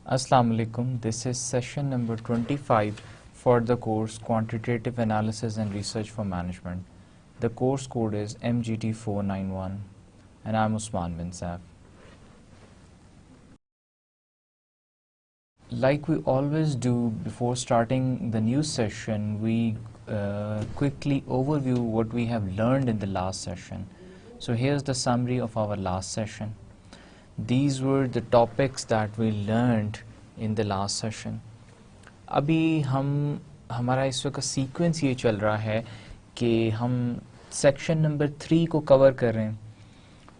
Assalamu alaikum. This is session number 25 for the course Quantitative Analysis and Research for Management. The course code is MGT491 and I'm Usman bin Saif. Like we always do before starting the new session, we quickly overview what we have learned in the last session. So here's the summary of our last session. These were the topics that we learned in the last session. अभी हमारा इस वक्त sequence ये चल रहा है कि हम सेक्शन नंबर 3 को कवर कर रहे हैं.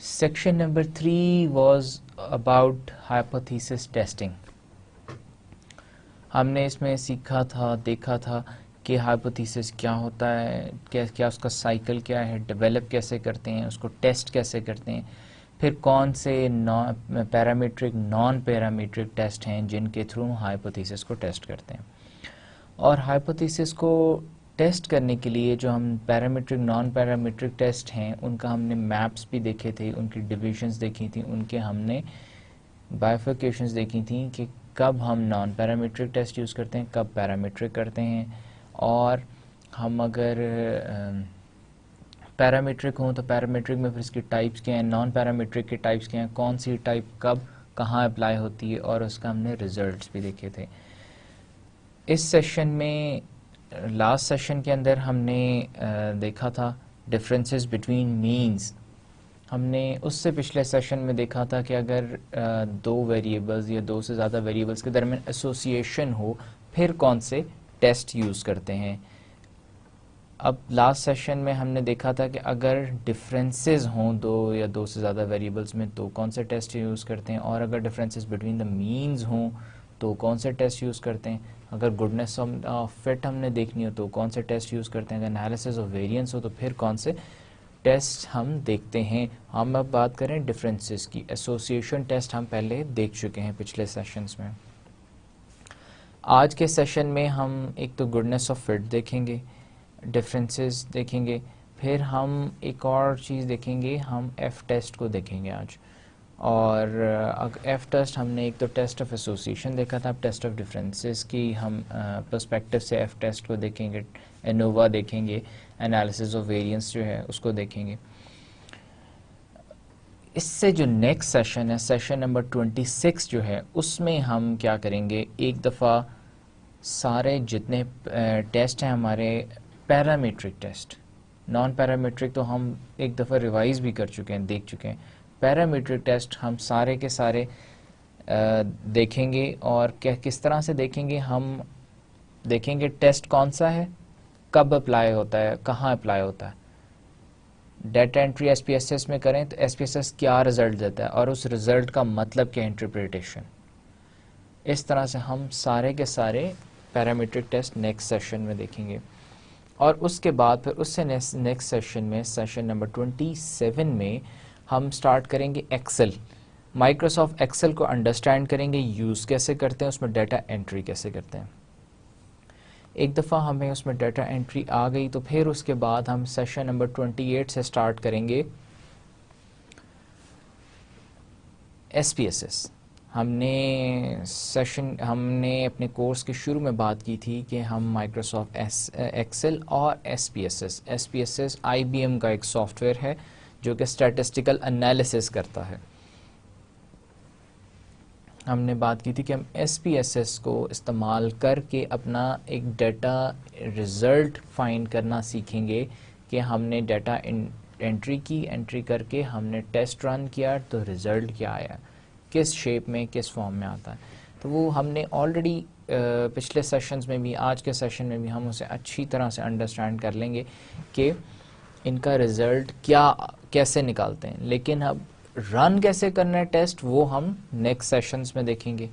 Section number 3 was about hypothesis testing. हमने इसमें सीखा था, देखा था कि हाइपोथेसिस क्या होता है, क्या उसका साइकिल क्या है, डेवलप कैसे करते हैं, उसको टेस्ट कैसे करते हैं, फिर कौन से पैरामीट्रिक नॉन पैरामीट्रिक टेस्ट हैं जिनके थ्रू हाइपोथेसिस को टेस्ट करते हैं. और हाइपोथेसिस को टेस्ट करने के लिए जो हम पैरामीट्रिक नॉन पैरामीट्रिक टेस्ट हैं उनका हमने मैप्स भी देखे थे, उनकी डिविजन्स देखी थी, उनके हमने बाइफिकेशंस देखी थी कि कब हम नॉन पैरामीट्रिक टेस्ट यूज़ करते हैं, कब पैरामीट्रिक करते हैं, और हम अगर पैरामीट्रिक हों तो पैरामीट्रिक में फिर इसकी टाइप्स क्या हैं, नॉन पैरामीट्रिक के टाइप्स क्या हैं, कौन सी टाइप कब कहाँ अप्लाई होती है, और उसका हमने रिजल्ट्स भी देखे थे. इस सेशन में लास्ट सेशन के अंदर हमने देखा था डिफरेंसेस बिटवीन मीन्स. हमने उससे पिछले सेशन में देखा था कि अगर दो वेरिएबल्स या दो से ज़्यादा वेरिएबल्स के दरमियान एसोसिएशन हो फिर कौन से टेस्ट यूज़ करते हैं. अब लास्ट सेशन में हमने देखा था कि अगर डिफरेंसेस हों दो या दो से ज़्यादा वेरिएबल्स में तो कौन से टेस्ट यूज़ करते हैं, और अगर डिफरेंसेस बिटवीन द मीन्स हों तो कौन से टेस्ट यूज़ करते हैं. अगर गुडनेस ऑफ फिट हमने देखनी हो तो कौन से टेस्ट यूज़ करते हैं. अगर एनालिसिस ऑफ वेरिएंस हो तो फिर कौन से टेस्ट हम देखते हैं. हम अब बात करें डिफरेंसेस की. एसोसिएशन टेस्ट हम पहले देख चुके हैं पिछले सेशंस में. आज के सेशन में हम एक तो गुडनेस ऑफ फिट देखेंगे, डिफरेंसेस देखेंगे, फिर हम एक और चीज़ देखेंगे, हम एफ़ टेस्ट को देखेंगे आज. और एफ़ टेस्ट हमने एक तो टेस्ट ऑफ एसोसिएशन देखा था, अब टेस्ट ऑफ डिफरेंसेस की हम पर्सपेक्टिव से एफ़ टेस्ट को देखेंगे, एनोवा देखेंगे, एनालिसिस ऑफ वेरिएंस जो है उसको देखेंगे. इससे जो नेक्स्ट सेशन है, सेशन नंबर 26 जो है, उसमें हम क्या करेंगे, एक दफ़ा सारे जितने टेस्ट हैं हमारे पैरामीट्रिक टेस्ट, नॉन पैरामीट्रिक तो हम एक दफ़ा रिवाइज़ भी कर चुके हैं, देख चुके हैं. पैरामीट्रिक टेस्ट हम सारे के सारे देखेंगे. और क्या किस तरह से देखेंगे, हम देखेंगे टेस्ट कौन सा है, कब अप्लाई होता है, कहाँ अप्लाई होता है. डेटा एंट्री एसपीएसएस में करें तो एसपीएसएस क्या रिज़ल्ट देता है और उस रिज़ल्ट का मतलब क्या, इंटरप्रिटेशन. इस तरह से हम सारे के सारे पैरामीट्रिक टेस्ट नेक्स्ट सेशन में देखेंगे. और उसके बाद फिर उससे नेक्स्ट सेशन में, सेशन नंबर 27 में हम स्टार्ट करेंगे एक्सेल. माइक्रोसॉफ्ट एक्सेल को अंडरस्टैंड करेंगे, यूज़ कैसे करते हैं, उसमें डाटा एंट्री कैसे करते हैं. एक दफ़ा हमें उसमें डाटा एंट्री आ गई तो फिर उसके बाद हम सेशन नंबर 28 से स्टार्ट करेंगे एसपीएसएस. हमने अपने कोर्स के शुरू में बात की थी कि हम माइक्रोसॉफ्ट एक्सेल और एसपीएसएस आईबीएम का एक सॉफ्टवेयर है जो कि स्टैटिस्टिकल एनालिसिस करता है. हमने बात की थी कि हम एसपीएसएस को इस्तेमाल करके अपना एक डाटा रिज़ल्ट फाइंड करना सीखेंगे कि हमने डाटा एंट्री की, एंट्री करके हमने टेस्ट रन किया तो रिज़ल्ट क्या आया, किस शेप में, किस फॉर्म में आता है. तो वो हमने ऑलरेडी पिछले सेशंस में भी, आज के सेशन में भी हम उसे अच्छी तरह से अंडरस्टैंड कर लेंगे कि इनका रिज़ल्ट क्या कैसे निकालते हैं. लेकिन अब रन कैसे करना है टेस्ट, वो हम नेक्स्ट सेशंस में देखेंगे.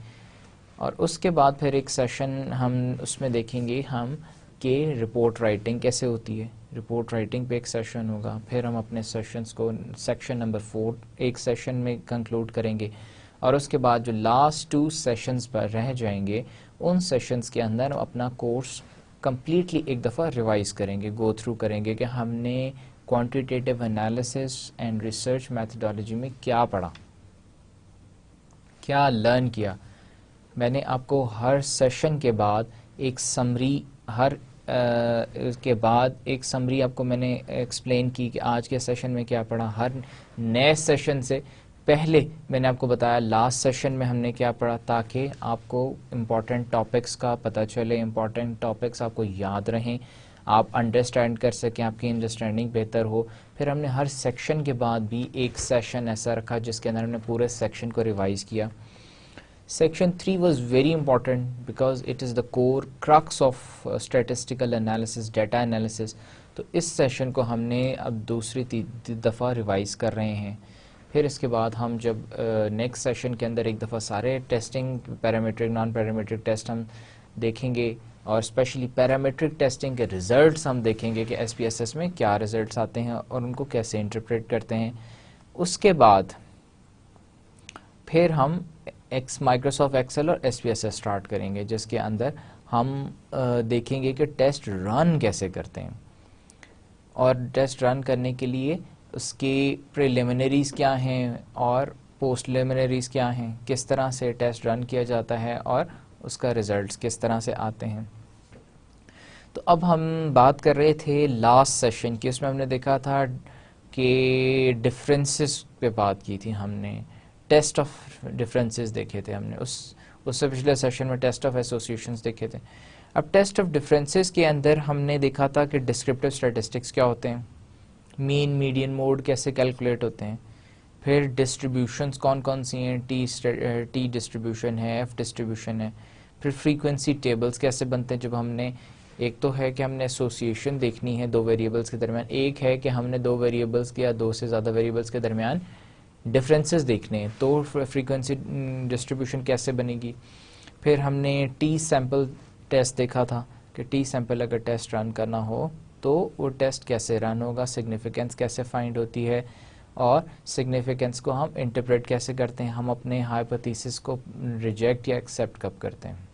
और उसके बाद फिर एक सेशन हम उसमें देखेंगे हम कि रिपोर्ट राइटिंग कैसे होती है. रिपोर्ट राइटिंग पे एक सेशन होगा. फिर हम अपने सेशंस को सेक्शन नंबर 4 एक सेशन में कंक्लूड करेंगे. और उसके बाद जो लास्ट 2 सेशंस पर रह जाएंगे उन सेशंस के अंदर अपना कोर्स कम्प्लीटली एक दफ़ा रिवाइज़ करेंगे, गो थ्रू करेंगे कि हमने quantitative analysis and research methodology में क्या पढ़ा, क्या लर्न किया, मैंने आपको हर सेशन के बाद एक समरी के बाद एक समरी आपको मैंने एक्सप्लेन की कि आज के सेशन में क्या पढ़ा। हर नए सेशन से पहले मैंने आपको बताया लास्ट सेशन में हमने क्या पढ़ा, ताकि आपको इम्पॉर्टेंट टॉपिक्स का पता चले, इम्पॉर्टेंट टॉपिक्स आपको याद रहें, आप अंडरस्टैंड कर सकें, आपकी अंडरस्टैंडिंग बेहतर हो। फिर हमने हर सेक्शन के बाद भी एक सेशन ऐसा रखा जिसके अंदर हमने पूरे सेक्शन को रिवाइज़ किया। Section 3 was very important because it is the core crux of statistical analysis, data analysis. तो इस सेशन को हमने अब दूसरी दफ़ा रिवाइज़ कर रहे हैं। फिर इसके बाद हम जब नेक्स्ट सेशन के अंदर एक दफ़ा सारे testing, parametric, non parametric test हम देखेंगे और स्पेशली पैरामीट्रिक टेस्टिंग के रिज़ल्ट्स हम देखेंगे कि SPSS में क्या रिज़ल्ट्स आते हैं और उनको कैसे इंटरप्रेट करते हैं। उसके बाद फिर हम माइक्रोसॉफ्ट एक्सेल और SPSS स्टार्ट करेंगे, जिसके अंदर हम देखेंगे कि टेस्ट रन कैसे करते हैं और टेस्ट रन करने के लिए उसके प्रिलिमिनरीज़ क्या हैं और पोस्ट प्रिलिमिनरीज़ क्या हैं, किस तरह से टेस्ट रन किया जाता है और उसका रिज़ल्ट्स किस तरह से आते हैं। तो अब हम बात कर रहे थे लास्ट सेशन की, उसमें हमने देखा था कि डिफरेंसेस पे बात की थी हमने, टेस्ट ऑफ डिफरेंसेस देखे थे हमने, उससे पिछले सेशन में टेस्ट ऑफ एसोसिएशंस देखे थे। अब टेस्ट ऑफ डिफरेंसेस के अंदर हमने देखा था कि डिस्क्रिप्टिव स्टैटिस्टिक्स क्या होते हैं, मीन, मीडियन, मोड कैसे कैलकुलेट होते हैं, फिर डिस्ट्रीब्यूशंस कौन कौन सी हैं, टी डिस्ट्रीब्यूशन है, एफ डिस्ट्रीब्यूशन है, फिर फ्रीक्वेंसी टेबल्स कैसे बनते हैं। जब हमने एक तो है कि हमने एसोसिएशन देखनी है दो वेरिएबल्स के दरमियान, एक है कि हमने दो वेरिएबल्स के या दो से ज़्यादा वेरिएबल्स के दरमियान डिफरेंसेस देखने हैं, तो फ्रीक्वेंसी डिस्ट्रीब्यूशन कैसे बनेगी। फिर हमने टी सैम्पल टेस्ट देखा था कि टी सैम्पल अगर टेस्ट रन करना हो तो वो टेस्ट कैसे रन होगा, सिग्निफिकेंस कैसे फाइंड होती है और सिग्निफिकेंस को हम इंटरप्रेट कैसे करते हैं, हम अपने हाइपोथेसिस को रिजेक्ट या एक्सेप्ट कब करते हैं।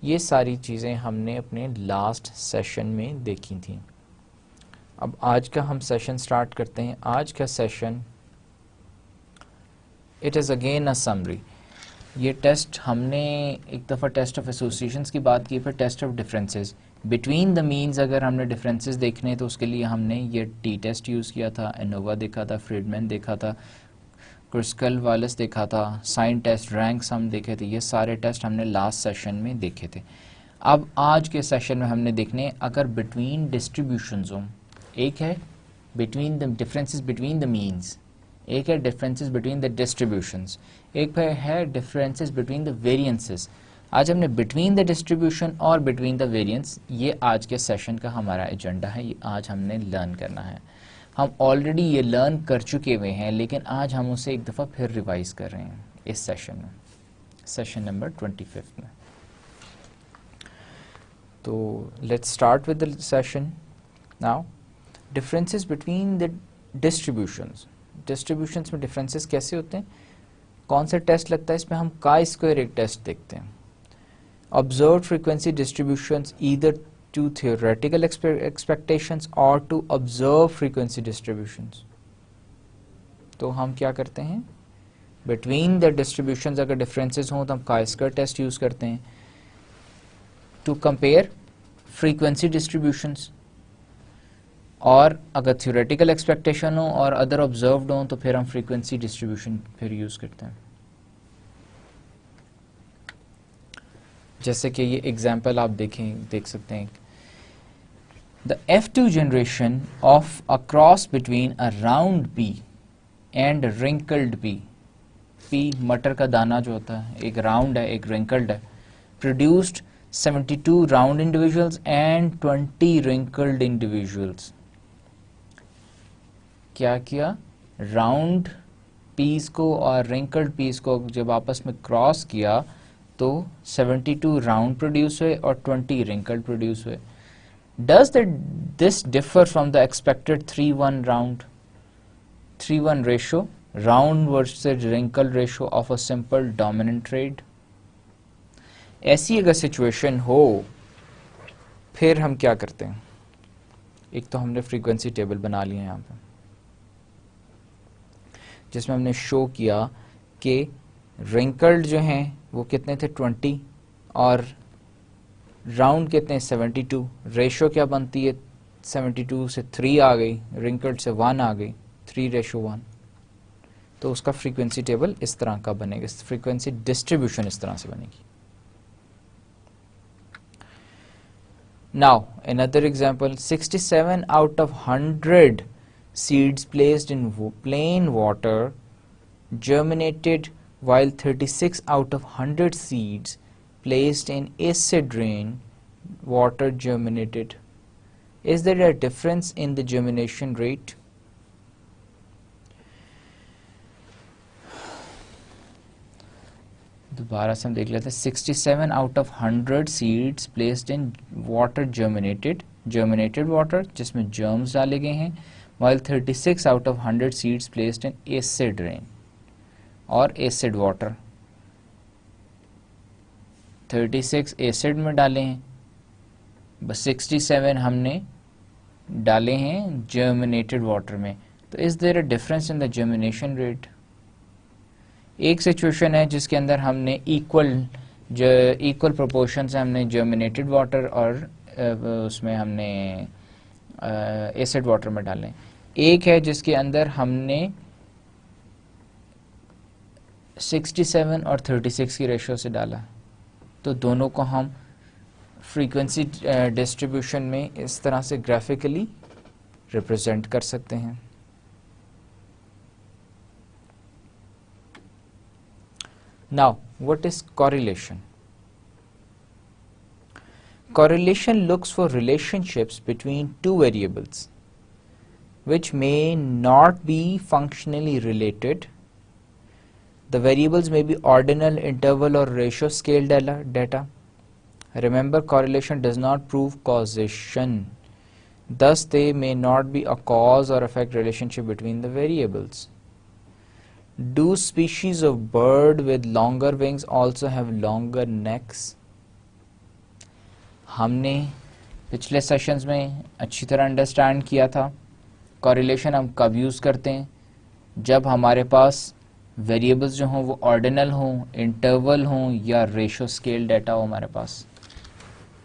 ये सारी चीज़ें हमने अपने लास्ट सेशन में देखी थी। अब आज का हम सेशन स्टार्ट करते हैं। आज का session it is again a summary. ये टेस्ट हमने एक दफ़ा टेस्ट ऑफ एसोसिएशंस की बात की, फिर test of differences between the means. अगर हमने डिफरेंसेस देखने तो उसके लिए हमने ये टी टेस्ट यूज़ किया था, एनोवा देखा था, फ्रीडमैन देखा था, क्रिस्कल वालेस देखा था, साइन टेस्ट, रैंक्स हम देखे थे। ये सारे टेस्ट हमने लास्ट सेशन में देखे थे। अब आज के सेशन में हमने देखने अगर बिटवीन डिस्ट्रीब्यूशंस हो, एक है between the differences between the means, एक है डिफरेंसेस बिटवीन द डिस्ट्रीब्यूशंस, एक है डिफरेंसेस बिटवीन द वेरिएंसेस। आज हमने बिटवीन द डिस्ट्रीब्यूशन और बिटवीन द वेरिएंस, ये आज के सेशन का हमारा एजेंडा है, ये आज हमने लर्न करना है। हम ऑलरेडी ये लर्न कर चुके हुए हैं, लेकिन आज हम उसे एक दफ़ा फिर रिवाइज कर रहे हैं इस सेशन में, सेशन नंबर 25 में। तो let's start with the session now. Differences between the distributions, distributions में डिफरेंसेस कैसे होते हैं, कौन सा टेस्ट लगता है इसमें, हम काई स्क्वायर एक टेस्ट देखते हैं। Observe frequency distributions either to theoretical expectations और टू ऑब्जर्व फ्रीक्वेंसी डिस्ट्रीब्यूशंस। तो हम क्या करते हैं, बिटवीन द डिस्ट्रीब्यूशंस अगर डिफरेंसेस हों तो हम काई स्क्वायर टेस्ट यूज करते हैं टू कंपेयर फ्रीक्वेंसी डिस्ट्रीब्यूशंस, और अगर थ्योरेटिकल एक्सपेक्टेशन हो और अदर ऑब्जर्व्ड हो तो फिर हम फ्रीक्वेंसी डिस्ट्रीब्यूशन फिर यूज करते हैं। जैसे कि ये एग्जांपल आप देख सकते हैं, the F2 generation of a cross between a round P and wrinkled P, P मटर का दाना जो होता है, एक राउंड है एक रिंकल्ड है, produced 72 round individuals and 20 wrinkled individuals. क्या किया, राउंड पीस को और रिंकल्ड पीस को जब आपस में क्रॉस किया तो 72 राउंड प्रोड्यूस हुए और 20 रिंकल्ड प्रोड्यूस हुए। Does this differ from the expected 3:1 round 3:1 ratio, round versus wrinkled ratio of a simple dominant trade. ऐसी अगर सिचुएशन हो फिर हम क्या करते हैं, एक तो हमने फ्रीक्वेंसी टेबल बना लिया यहाँ पे जिसमें हमने शो किया कि रिंकल्ड जो हैं वो कितने थे 20 और राउंड कितने 72। रेशो क्या बनती है 72 से 3 आ गई, रिंकल्ड से 1 आ गई, 3:1। तो उसका फ्रीक्वेंसी टेबल इस तरह का बनेगा, फ्रीक्वेंसी डिस्ट्रीब्यूशन इस तरह से बनेगी। Now another example, 67 out of 100 seeds placed in plain water germinated, while 36 out of 100 seeds placed in acid rain water germinated. Is there a difference in the germination rate? दोबारा से हम देख लेते हैं। 67 out of 100 seeds placed in water germinated water जिसमें germs डाले गए हैं, while 36 out of 100 seeds placed in acid rain और एसिड वाटर। 36 एसिड में डाले हैं, बस 67 हमने डाले हैं जर्मिनेटेड वाटर में। तो is there a difference in the germination rate? एक सिचुएशन है जिसके अंदर हमने इक्वल प्रोपोर्शन से हमने जर्मिनेटेड वाटर और उसमें हमने एसिड वाटर में डालें। एक है जिसके अंदर हमने 67 और 36 की रेशो से डाला। तो दोनों को हम फ्रीक्वेंसी डिस्ट्रीब्यूशन में इस तरह से ग्राफिकली रिप्रेजेंट कर सकते हैं। Now, what is correlation? Correlation looks for relationships between two variables which may not be functionally related. The variables may be ordinal, interval or ratio scale data. Remember, correlation does not prove causation. Thus, they may not be a cause or effect relationship between the variables. Do species of bird with longer wings also have longer necks? हमने पिछले sessions में अच्छी तरह understand किया था correlation हम कब use करते हैं, जब हमारे पास वेरिएबल्स जो हों वो ऑर्डिनल हों, इंटरवल हों या रेशो स्केल डाटा हो हमारे पास।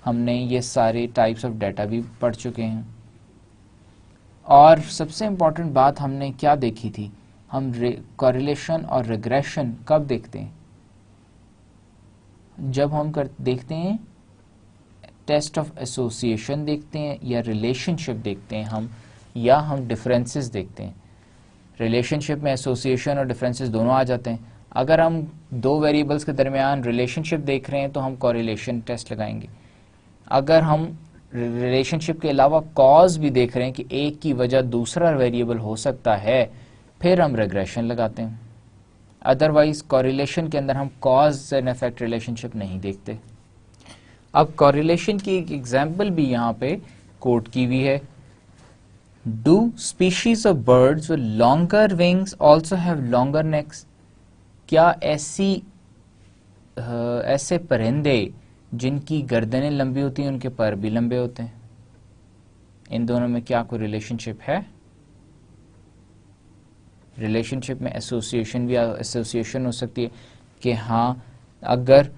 हमने ये सारे टाइप्स ऑफ डाटा भी पढ़ चुके हैं। और सबसे इम्पॉर्टेंट बात हमने क्या देखी थी, हम कॉरिलेशन और रिग्रेशन कब देखते हैं? जब हम देखते हैं टेस्ट ऑफ एसोसिएशन देखते हैं या रिलेशनशिप देखते हैं हम, या हम डिफरेंसेस देखते हैं। रिलेशनशिप में एसोसिएशन और डिफरेंसेस दोनों आ जाते हैं। अगर हम दो वेरिएबल्स के दरमियान रिलेशनशिप देख रहे हैं तो हम कॉरिलेशन टेस्ट लगाएंगे। अगर हम रिलेशनशिप के अलावा कॉज भी देख रहे हैं कि एक की वजह दूसरा वेरिएबल हो सकता है, फिर हम रिग्रेशन लगाते हैं। अदरवाइज कॉरिलेशन के अंदर हम कॉज एंड इफेक्ट रिलेशनशिप नहीं देखते। अब कॉरिलेशन की एक एग्जांपल भी यहाँ पे कोट की हुई है। Do species of birds with longer wings also have longer next? क्या ऐसे परिंदे जिनकी गर्दनें लंबी होती हैं उनके पर भी लंबे होते हैं? इन दोनों में क्या कोई रिलेशनशिप है? रिलेशनशिप में एसोसिएशन भी एसोसिएशन हो सकती है कि हाँ, अगर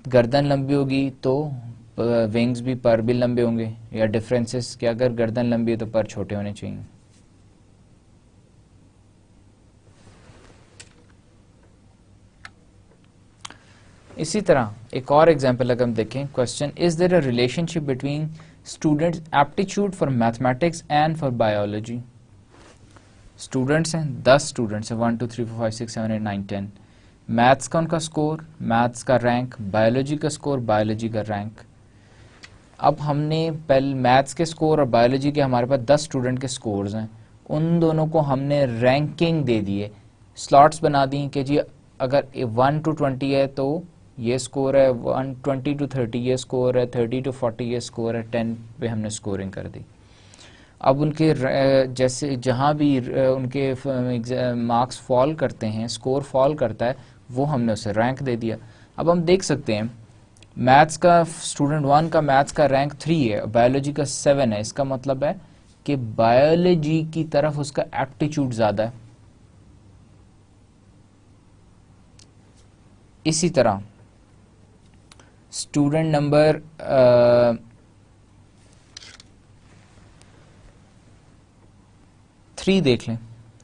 गर्दन लंबी होगी तो विंग्स भी, पर भी लंबे होंगे, या डिफरेंसेस कि अगर गर्दन लंबी है तो पर छोटे होने चाहिए। इसी तरह एक और एग्जांपल अगर हम देखें, question, is there a relationship between students aptitude for mathematics and for biology? Students हैं, 10 स्टूडेंट्स हैं, 1 2 3 4 5 6 7 8 9 10। मैथ्स का उनका स्कोर, मैथ्स का रैंक, बायोलॉजी का स्कोर, बायोलॉजी का रैंक। अब हमने पहले मैथ्स के स्कोर और बायोलॉजी के हमारे पास 10 स्टूडेंट के स्कोर्स हैं, उन दोनों को हमने रैंकिंग दे दिए, स्लॉट्स बना दी कि जी अगर 1 to 20 है तो ये स्कोर है, 20 to 30 ये स्कोर है, 30 to 40 ये स्कोर है, 10 पे हमने स्कोरिंग कर दी। अब उनके जैसे जहाँ भी उनके मार्क्स फॉल करते हैं, स्कोर फॉल करता है, वो हमने उसे रैंक दे दिया। अब हम देख सकते हैं मैथ्स का स्टूडेंट 1 का मैथ्स का रैंक 3 है, बायोलॉजी का 7 है। इसका मतलब है कि बायोलॉजी की तरफ उसका एप्टीट्यूड ज़्यादा है। इसी तरह स्टूडेंट नंबर 3 देख लें।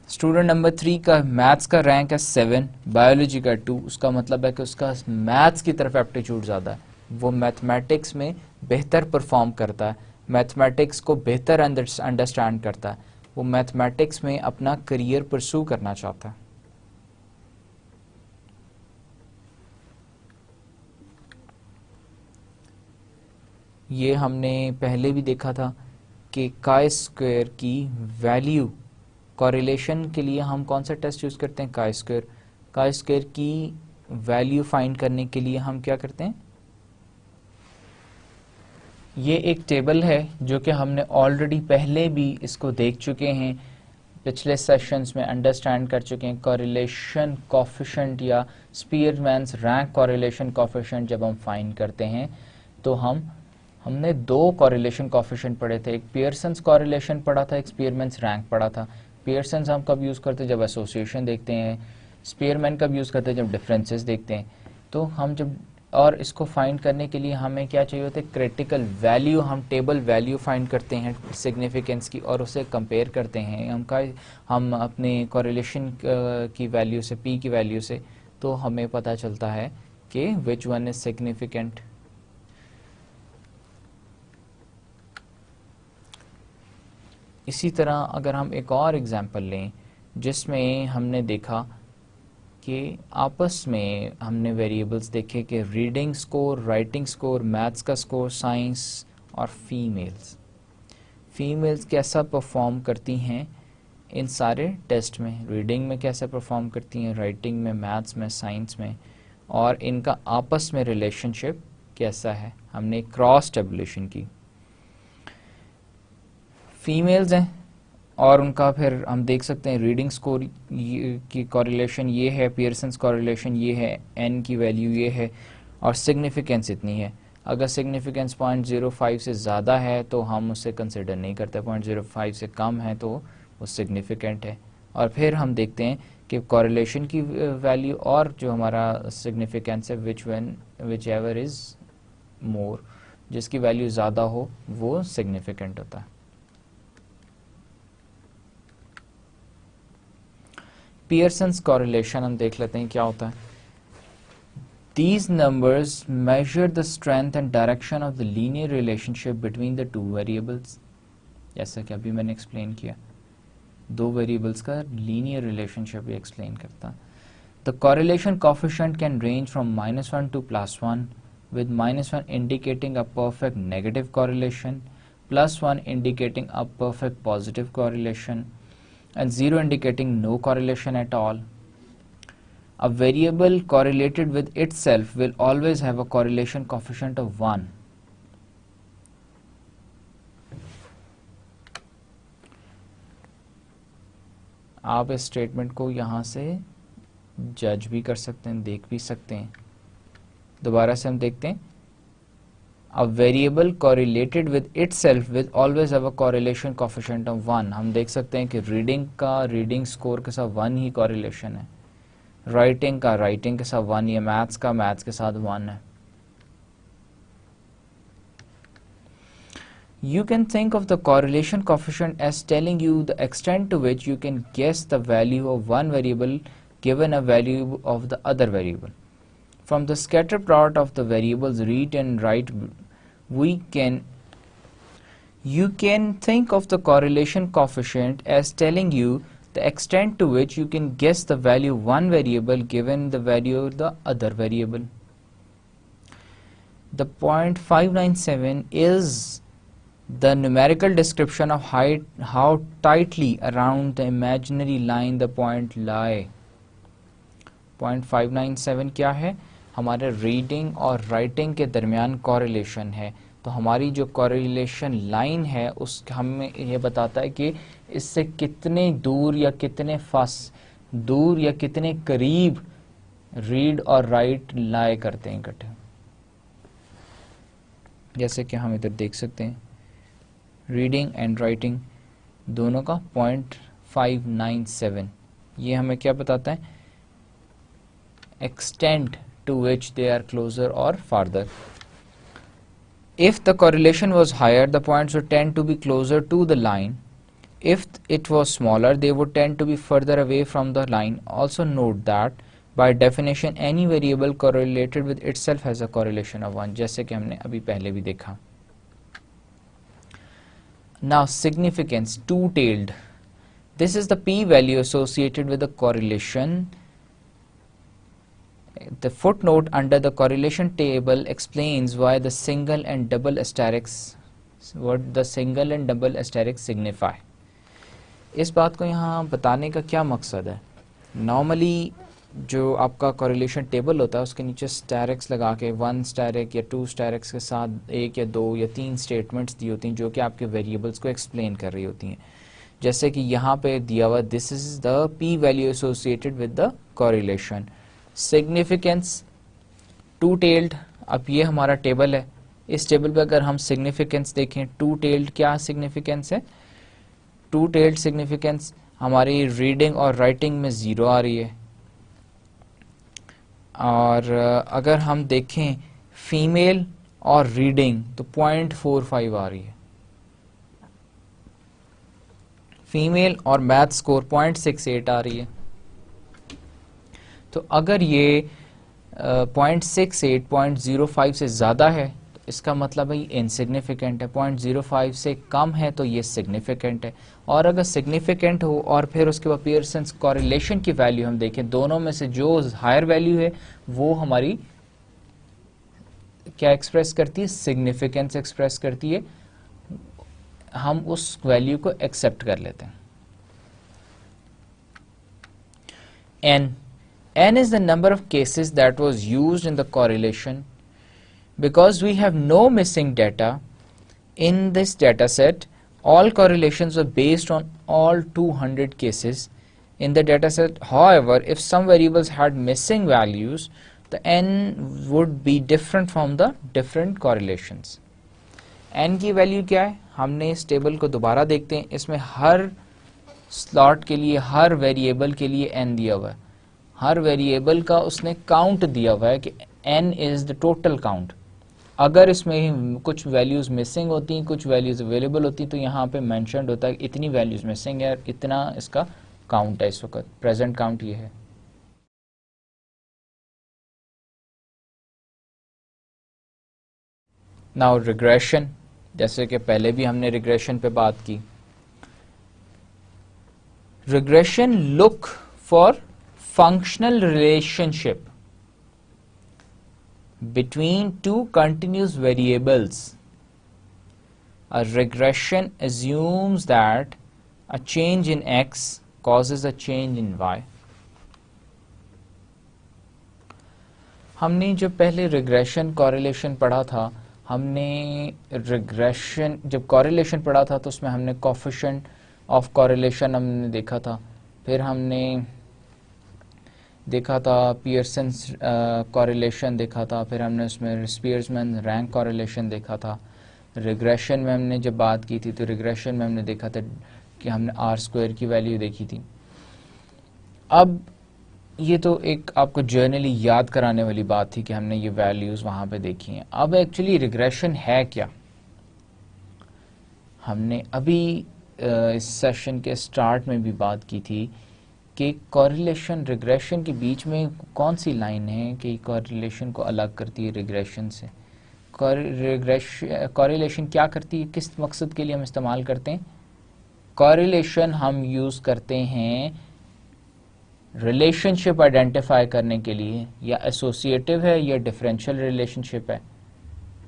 स्टूडेंट नंबर 3 का मैथ्स का रैंक है 7, बायोलॉजी का 2। उसका मतलब है कि उसका मैथ्स की तरफ एप्टीट्यूड ज़्यादा है, वो मैथमेटिक्स में बेहतर परफॉर्म करता है, मैथमेटिक्स को बेहतर अंडरस्टैंड करता है, वो मैथमेटिक्स में अपना करियर परस्यू करना चाहता है। ये हमने पहले भी देखा था कि काई स्क्वायर की वैल्यू कॉरिलेशन के लिए हम कौन सा टेस्ट यूज़ करते हैं, काई स्क्वायर। काई स्क्वायर की वैल्यू फाइंड करने के लिए हम क्या करते हैं, ये एक टेबल है जो कि हमने ऑलरेडी पहले भी इसको देख चुके हैं, पिछले सेशंस में अंडरस्टैंड कर चुके हैं। कॉरिलेशन कोफिशिएंट या स्पीयरमैन्स रैंक कॉरिलेशन कोफिशिएंट जब हम फाइंड करते हैं तो हमने 2 कॉरिलेशन कोफिशिएंट पढ़े थे, एक पियर्सन्स कॉरिलेशन पढ़ा था, एक स्पीयरमैन्स रैंक पढ़ा था। पियर्सन्स हम कब यूज़ करते हैं, जब एसोसिएशन देखते हैं। स्पीयरमैन कब यूज़ करते हैं, जब डिफरेंसेस देखते हैं। तो हम जब, और इसको फाइंड करने के लिए हमें क्या चाहिए होता है, क्रिटिकल वैल्यू। हम टेबल वैल्यू फाइंड करते हैं सिग्निफिकेंस की और उसे कंपेयर करते हैं हम अपने कॉरिलेशन की वैल्यू से, पी की वैल्यू से, तो हमें पता चलता है कि विच वन इज सिग्निफिकेंट। इसी तरह अगर हम एक और एग्जांपल लें जिसमें हमने देखा कि आपस में हमने वेरिएबल्स देखे कि reading score, writing score, maths का स्कोर, साइंस और फीमेल्स कैसा परफॉर्म करती हैं इन सारे टेस्ट में, रीडिंग में कैसे परफॉर्म करती हैं, राइटिंग में, मैथ्स में, साइंस में, और इनका आपस में रिलेशनशिप कैसा है। हमने क्रॉस टेबुलेशन की, फीमेल्स हैं और उनका फिर हम देख सकते हैं रीडिंग स्कोर की कॉरिलेशन ये है, पियर्सन्स कॉरिलेशन ये है, एन की वैल्यू ये है, और सिग्निफिकेंस इतनी है। अगर सिग्निफिकेंस 0.05 से ज़्यादा है तो हम उसे कंसिडर नहीं करते, 0.05 से कम है तो वो सिग्निफिकेंट है। और फिर हम देखते हैं कि कॉरिलेशन की वैल्यू और जो हमारा सिग्निफिकेंस है, विच एवर इज़ मोर, जिसकी वैल्यू ज़्यादा हो वो सिग्निफिकेंट होता है। पियर्सन्स कॉरिलेशन हम देख लेते हैं क्या होता है। These numbers measure the strength and direction of the linear relationship between the two variables। जैसा कि अभी मैंने एक्सप्लेन किया, 2 वेरिएबल्स का लीनियर रिलेशनशिप भी एक्सप्लेन करता। The correlation coefficient can range from -1 to +1, with -1 indicating a perfect negative correlation, +1 indicating a perfect positive correlation, and 0 indicating no correlation at all. A variable correlated with itself will always have a correlation coefficient of 1. आप इस statement को यहाँ से जज भी कर सकते हैं, देख भी सकते हैं। दोबारा से हम देखते हैं, A variable correlated with itself will always have a correlation coefficient of 1। हम देख सकते हैं कि रीडिंग स्कोर के साथ 1 ही correlation है, राइटिंग के साथ 1 या मैथ्स के साथ 1 है। You can think of the correlation coefficient as telling you the extent to which you can guess the value of one variable given a value of the other variable. From the scatter plot of the variables read and write, you can think of the correlation coefficient as telling you the extent to which you can guess the value of one variable given the value of the other variable. The 0.597 is the numerical description of how tightly around the imaginary line the point lie. 0.597 क्या है, हमारे reading और writing के दरमियान correlation है। तो हमारी जो कॉरिलेशन लाइन है उस हमें ये बताता है कि इससे कितने दूर या कितने करीब रीड और राइट लाई करते हैं इकट्ठे। जैसे कि हम इधर देख सकते हैं रीडिंग एंड राइटिंग दोनों का 0.597, ये हमें क्या बताता है, extent to which they are closer or farther. If the correlation was higher, the points would tend to be closer to the line. If it was smaller, they would tend to be further away from the line. Also note that by definition any variable correlated with itself has a correlation of 1, जैसे कि हमने अभी पहले भी देखा. Now significance, two-tailed. This is the p-value associated with the correlation. The footnote under the correlation table explains why the single and double asterisks, what the single and double asterisks signify. इस बात को यहाँ बताने का क्या मकसद है? Normally जो आपका correlation table होता है उसके नीचे स्टेरिक्स लगा के 1 स्टेरिक या 2 स्टेरिक्स के साथ 1 या 2 या 3 स्टेटमेंट्स दी होती हैं जो कि आपके वेरिएबल्स को एक्सप्लेन कर रही होती हैं. जैसे कि यहाँ पे दिया हुआ this is the p value associated with the correlation. Significance two tailed. अब ये हमारा टेबल है. इस टेबल पे अगर हम सिग्निफिकेंस देखें, टू टेल्ड क्या सिग्निफिकेंस है? टू टेल्ड सिग्निफिकेंस हमारी रीडिंग और राइटिंग में 0 आ रही है. और अगर हम देखें फीमेल और रीडिंग तो 0.45 आ रही है. फीमेल और मैथ स्कोर 0.68 आ रही है. तो अगर ये 0.68 0.05 से ज़्यादा है तो इसका मतलब है ये इनसिग्निफिकेंट है. 0.05 से कम है तो ये सिग्निफिकेंट है. और अगर सिग्निफिकेंट हो और फिर उसके बाद पियर्सन्स कॉरिलेशन की वैल्यू हम देखें, दोनों में से जो हायर वैल्यू है वो हमारी क्या एक्सप्रेस करती है? सिग्निफिकेंस एक्सप्रेस करती है. हम उस वैल्यू को एक्सेप्ट कर लेते हैं. N is the number of cases that was used in the correlation. Because we have no missing data in this data set, all correlations are based on all 200 cases in the data set. However, if some variables had missing values, the N would be different from the different correlations. N की value क्या है? हमने इस table को दोबारा देखते हैं. इसमें हर स्लॉट के लिए, हर वेरिएबल के लिए N दिया हुआ है. हर वेरिएबल का उसने काउंट दिया हुआ है कि n is the total count. अगर इसमें कुछ वैल्यूज मिसिंग होती हैं, कुछ वैल्यूज अवेलेबल होती हैं तो यहाँ पे मेंशन्ड होता है कि इतनी वैल्यूज मिसिंग है, इतना इसका काउंट है. इस वक्त प्रेजेंट काउंट ये है. नाउ रिग्रेशन, जैसे कि पहले भी हमने रिग्रेशन पे बात की. Regression look for functional relationship between two continuous variables. A regression assumes that a change in x causes a change in y. हमने जब पहले रिग्रेशन कॉरिलेशन पढ़ा था, हमने रिग्रेशन जब कॉरिलेशन पढ़ा था तो उसमें हमने कोफिशिएंट ऑफ कॉरिलेशन हमने देखा था. फिर हमने देखा था पियर्सन्स कॉरिलेशन देखा था. फिर हमने उसमें स्पीयर्समैन रैंक कॉरिलेशन देखा था. रिग्रेशन में हमने जब बात की थी तो रिग्रेशन में हमने देखा था कि हमने r² की वैल्यू देखी थी. अब ये तो एक आपको जर्नली याद कराने वाली बात थी कि हमने ये वैल्यूज़ वहाँ पे देखी हैं. अब एक्चुअली रिग्रेशन है क्या? हमने अभी इस सेशन के स्टार्ट में भी बात की थी कि कॉरिलेशन रिग्रेशन के बीच में कौन सी लाइन है कि कॉरिलेशन को अलग करती है रिग्रेशन से. कॉरिलेशन क्या करती है, किस मकसद के लिए हम इस्तेमाल करते हैं? कॉरिलेशन हम यूज़ करते हैं रिलेशनशिप आइडेंटिफाई करने के लिए. या एसोसिएटिव है या डिफरेंशियल रिलेशनशिप है.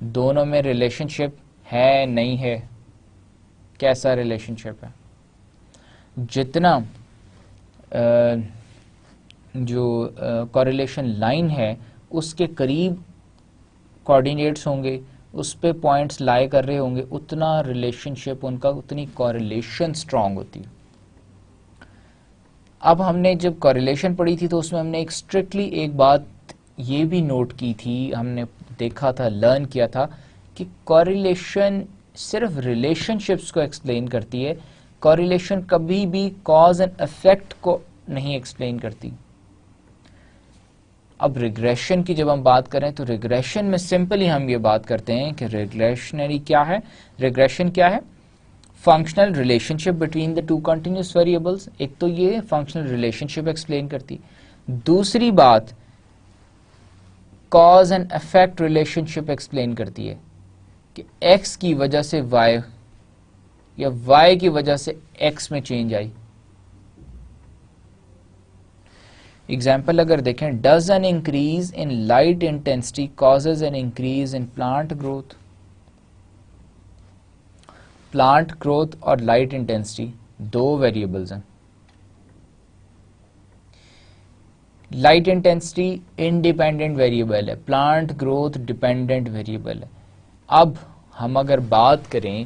दोनों में रिलेशनशिप है नहीं है? कैसा रिलेशनशिप है? जितना जो कॉरिलेशन लाइन है उसके करीब कोऑर्डिनेट्स होंगे, उस पे पॉइंट्स लाई कर रहे होंगे, उतना रिलेशनशिप उनका, उतनी कॉरिलेशन स्ट्रांग होती है. अब हमने जब कॉरिलेशन पढ़ी थी तो उसमें हमने एक स्ट्रिक्टली एक बात ये भी नोट की थी, हमने देखा था, लर्न किया था कि कॉरिलेशन सिर्फ रिलेशनशिप्स को एक्सप्लेन करती है. कॉरिलेशन कभी भी कॉज एंड इफेक्ट को नहीं एक्सप्लेन करती. अब रिग्रेशन की जब हम बात करें तो रिग्रेशन में सिंपली हम ये बात करते हैं कि रिग्रेशनरी क्या है, रिग्रेशन क्या है, functional relationship between the two continuous variables. एक तो ये फंक्शनल रिलेशनशिप एक्सप्लेन करती, दूसरी बात cause and effect relationship explain करती है कि x की वजह से y या y की वजह से x में चेंज आई। एग्जाम्पल अगर देखें, does an increase in light intensity causes an increase in plant growth. Plant growth और लाइट इंटेंसिटी दो वेरिएबल्स हैं। लाइट इंटेंसिटी इंडिपेंडेंट वेरिएबल है, प्लांट ग्रोथ डिपेंडेंट वेरिएबल है। अब हम अगर बात करें,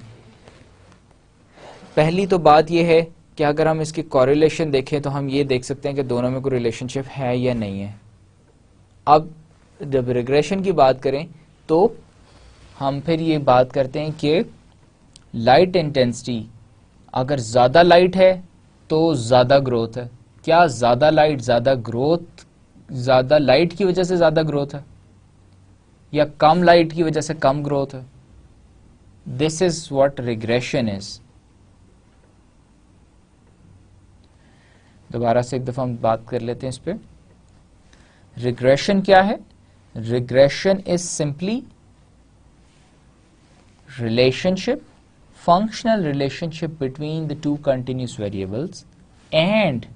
पहली तो बात यह है कि अगर हम इसकी कॉरिलेशन देखें तो हम ये देख सकते हैं कि दोनों में कोई रिलेशनशिप है या नहीं है। अब जब रिग्रेशन की बात करें तो हम फिर ये बात करते हैं कि लाइट इंटेंसिटी अगर ज़्यादा लाइट है तो ज़्यादा ग्रोथ है। क्या ज़्यादा लाइट ज़्यादा ग्रोथ, ज़्यादा लाइट की वजह से ज़्यादा ग्रोथ है या कम लाइट की वजह से कम ग्रोथ है? This is what regression is. दोबारा से एक दफ़ा हम बात कर लेते हैं इस पे। रिग्रेशन क्या है? Regression is simply relationship, functional relationship between the two continuous variables and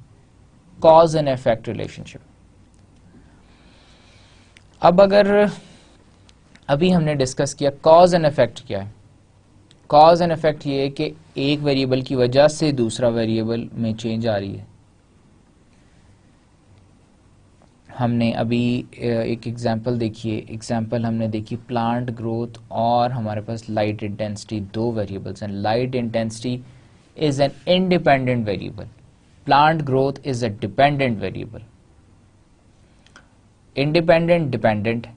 cause and effect relationship. अब अगर अभी हमने डिस्कस किया कॉज एंड इफेक्ट क्या है। कॉज एंड इफेक्ट ये है कि एक वेरिएबल की वजह से दूसरा वेरिएबल में चेंज आ रही है। हमने अभी एक एग्जांपल देखिए, एग्जांपल हमने देखी प्लांट ग्रोथ और हमारे पास लाइट इंटेंसिटी, दो वेरिएबल्स हैं। Light intensity is an independent variable, plant growth is a dependent variable. Independent dependent.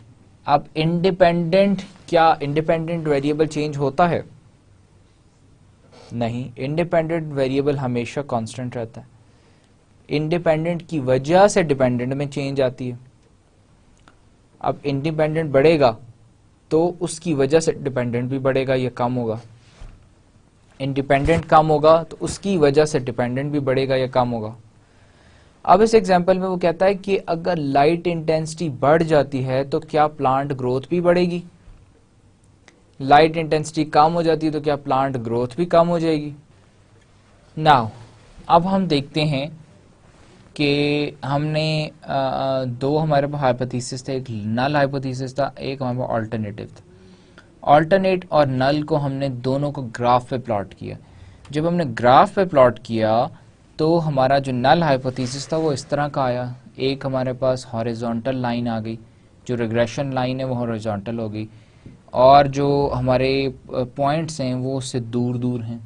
अब इंडिपेंडेंट, क्या इंडिपेंडेंट वेरिएबल चेंज होता है? नहीं, इंडिपेंडेंट वेरिएबल हमेशा कांस्टेंट रहता है। इंडिपेंडेंट की वजह से डिपेंडेंट में चेंज आती है। अब इंडिपेंडेंट बढ़ेगा तो उसकी वजह से डिपेंडेंट भी बढ़ेगा या कम होगा। इंडिपेंडेंट कम होगा तो उसकी वजह से डिपेंडेंट भी बढ़ेगा या कम होगा। अब इस एग्जांपल में वो कहता है कि अगर लाइट इंटेंसिटी बढ़ जाती है तो क्या प्लांट ग्रोथ भी बढ़ेगी? लाइट इंटेंसिटी कम हो जाती है तो क्या प्लांट ग्रोथ भी कम हो जाएगी? नाउ अब हम देखते हैं कि हमने दो हमारे पास हाइपोथेसिस थे, एक नल हाइपोथेसिस था, एक हमारे पास अल्टरनेटिव था। अल्टरनेट और नल को हमने दोनों को ग्राफ पे प्लॉट किया। जब हमने ग्राफ पे प्लॉट किया तो हमारा जो नल हाइपोथेसिस था वो इस तरह का आया। एक हमारे पास हॉरिजॉन्टल लाइन आ गई, जो रिग्रेशन लाइन है वो हॉरिजॉन्टल हो गई, और जो हमारे पॉइंट्स हैं वो उससे दूर दूर हैं।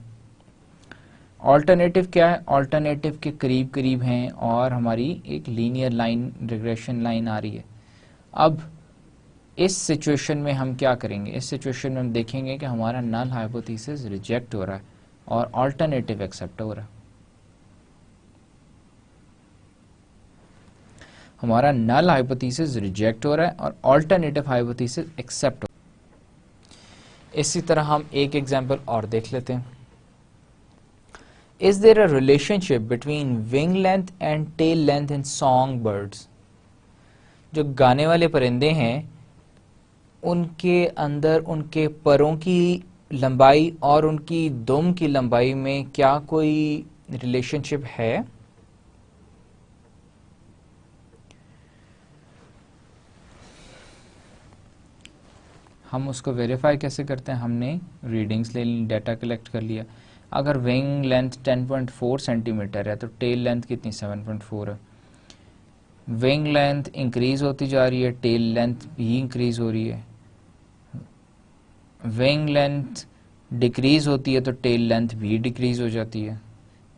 ऑल्टरनेटिव क्या है? ऑल्टरनेटिव के करीब करीब हैं और हमारी एक लीनियर लाइन, रिग्रेशन लाइन आ रही है। अब इस सिचुएशन में हम क्या करेंगे? इस सिचुएशन में हम देखेंगे कि हमारा नल हाइपोथेसिस रिजेक्ट हो रहा है और ऑल्टरनेटिव एक्सेप्ट हो रहा है। हमारा नल हाइपोथेसिस रिजेक्ट हो रहा है और ऑल्टरनेटिव हाइपोथेसिस एक्सेप्ट हो रहा है। इसी तरह हम एक एग्जांपल और देख लेते हैं। Is there a relationship between wing length and tail length in songbirds? जो गाने वाले परिंदे हैं उनके अंदर उनके परों की लंबाई और उनकी दुम की लंबाई में क्या कोई रिलेशनशिप है? हम उसको वेरीफाई कैसे करते हैं? हमने रीडिंग्स ले ली, डाटा कलेक्ट कर लिया। अगर विंग लेंथ 10.4 सेंटीमीटर है तो टेल लेंथ कितनी? 7.4 है। विंग लेंथ इंक्रीज होती जा रही है, टेल लेंथ भी इंक्रीज हो रही है। विंग लेंथ डिक्रीज होती है तो टेल लेंथ भी डिक्रीज हो जाती है,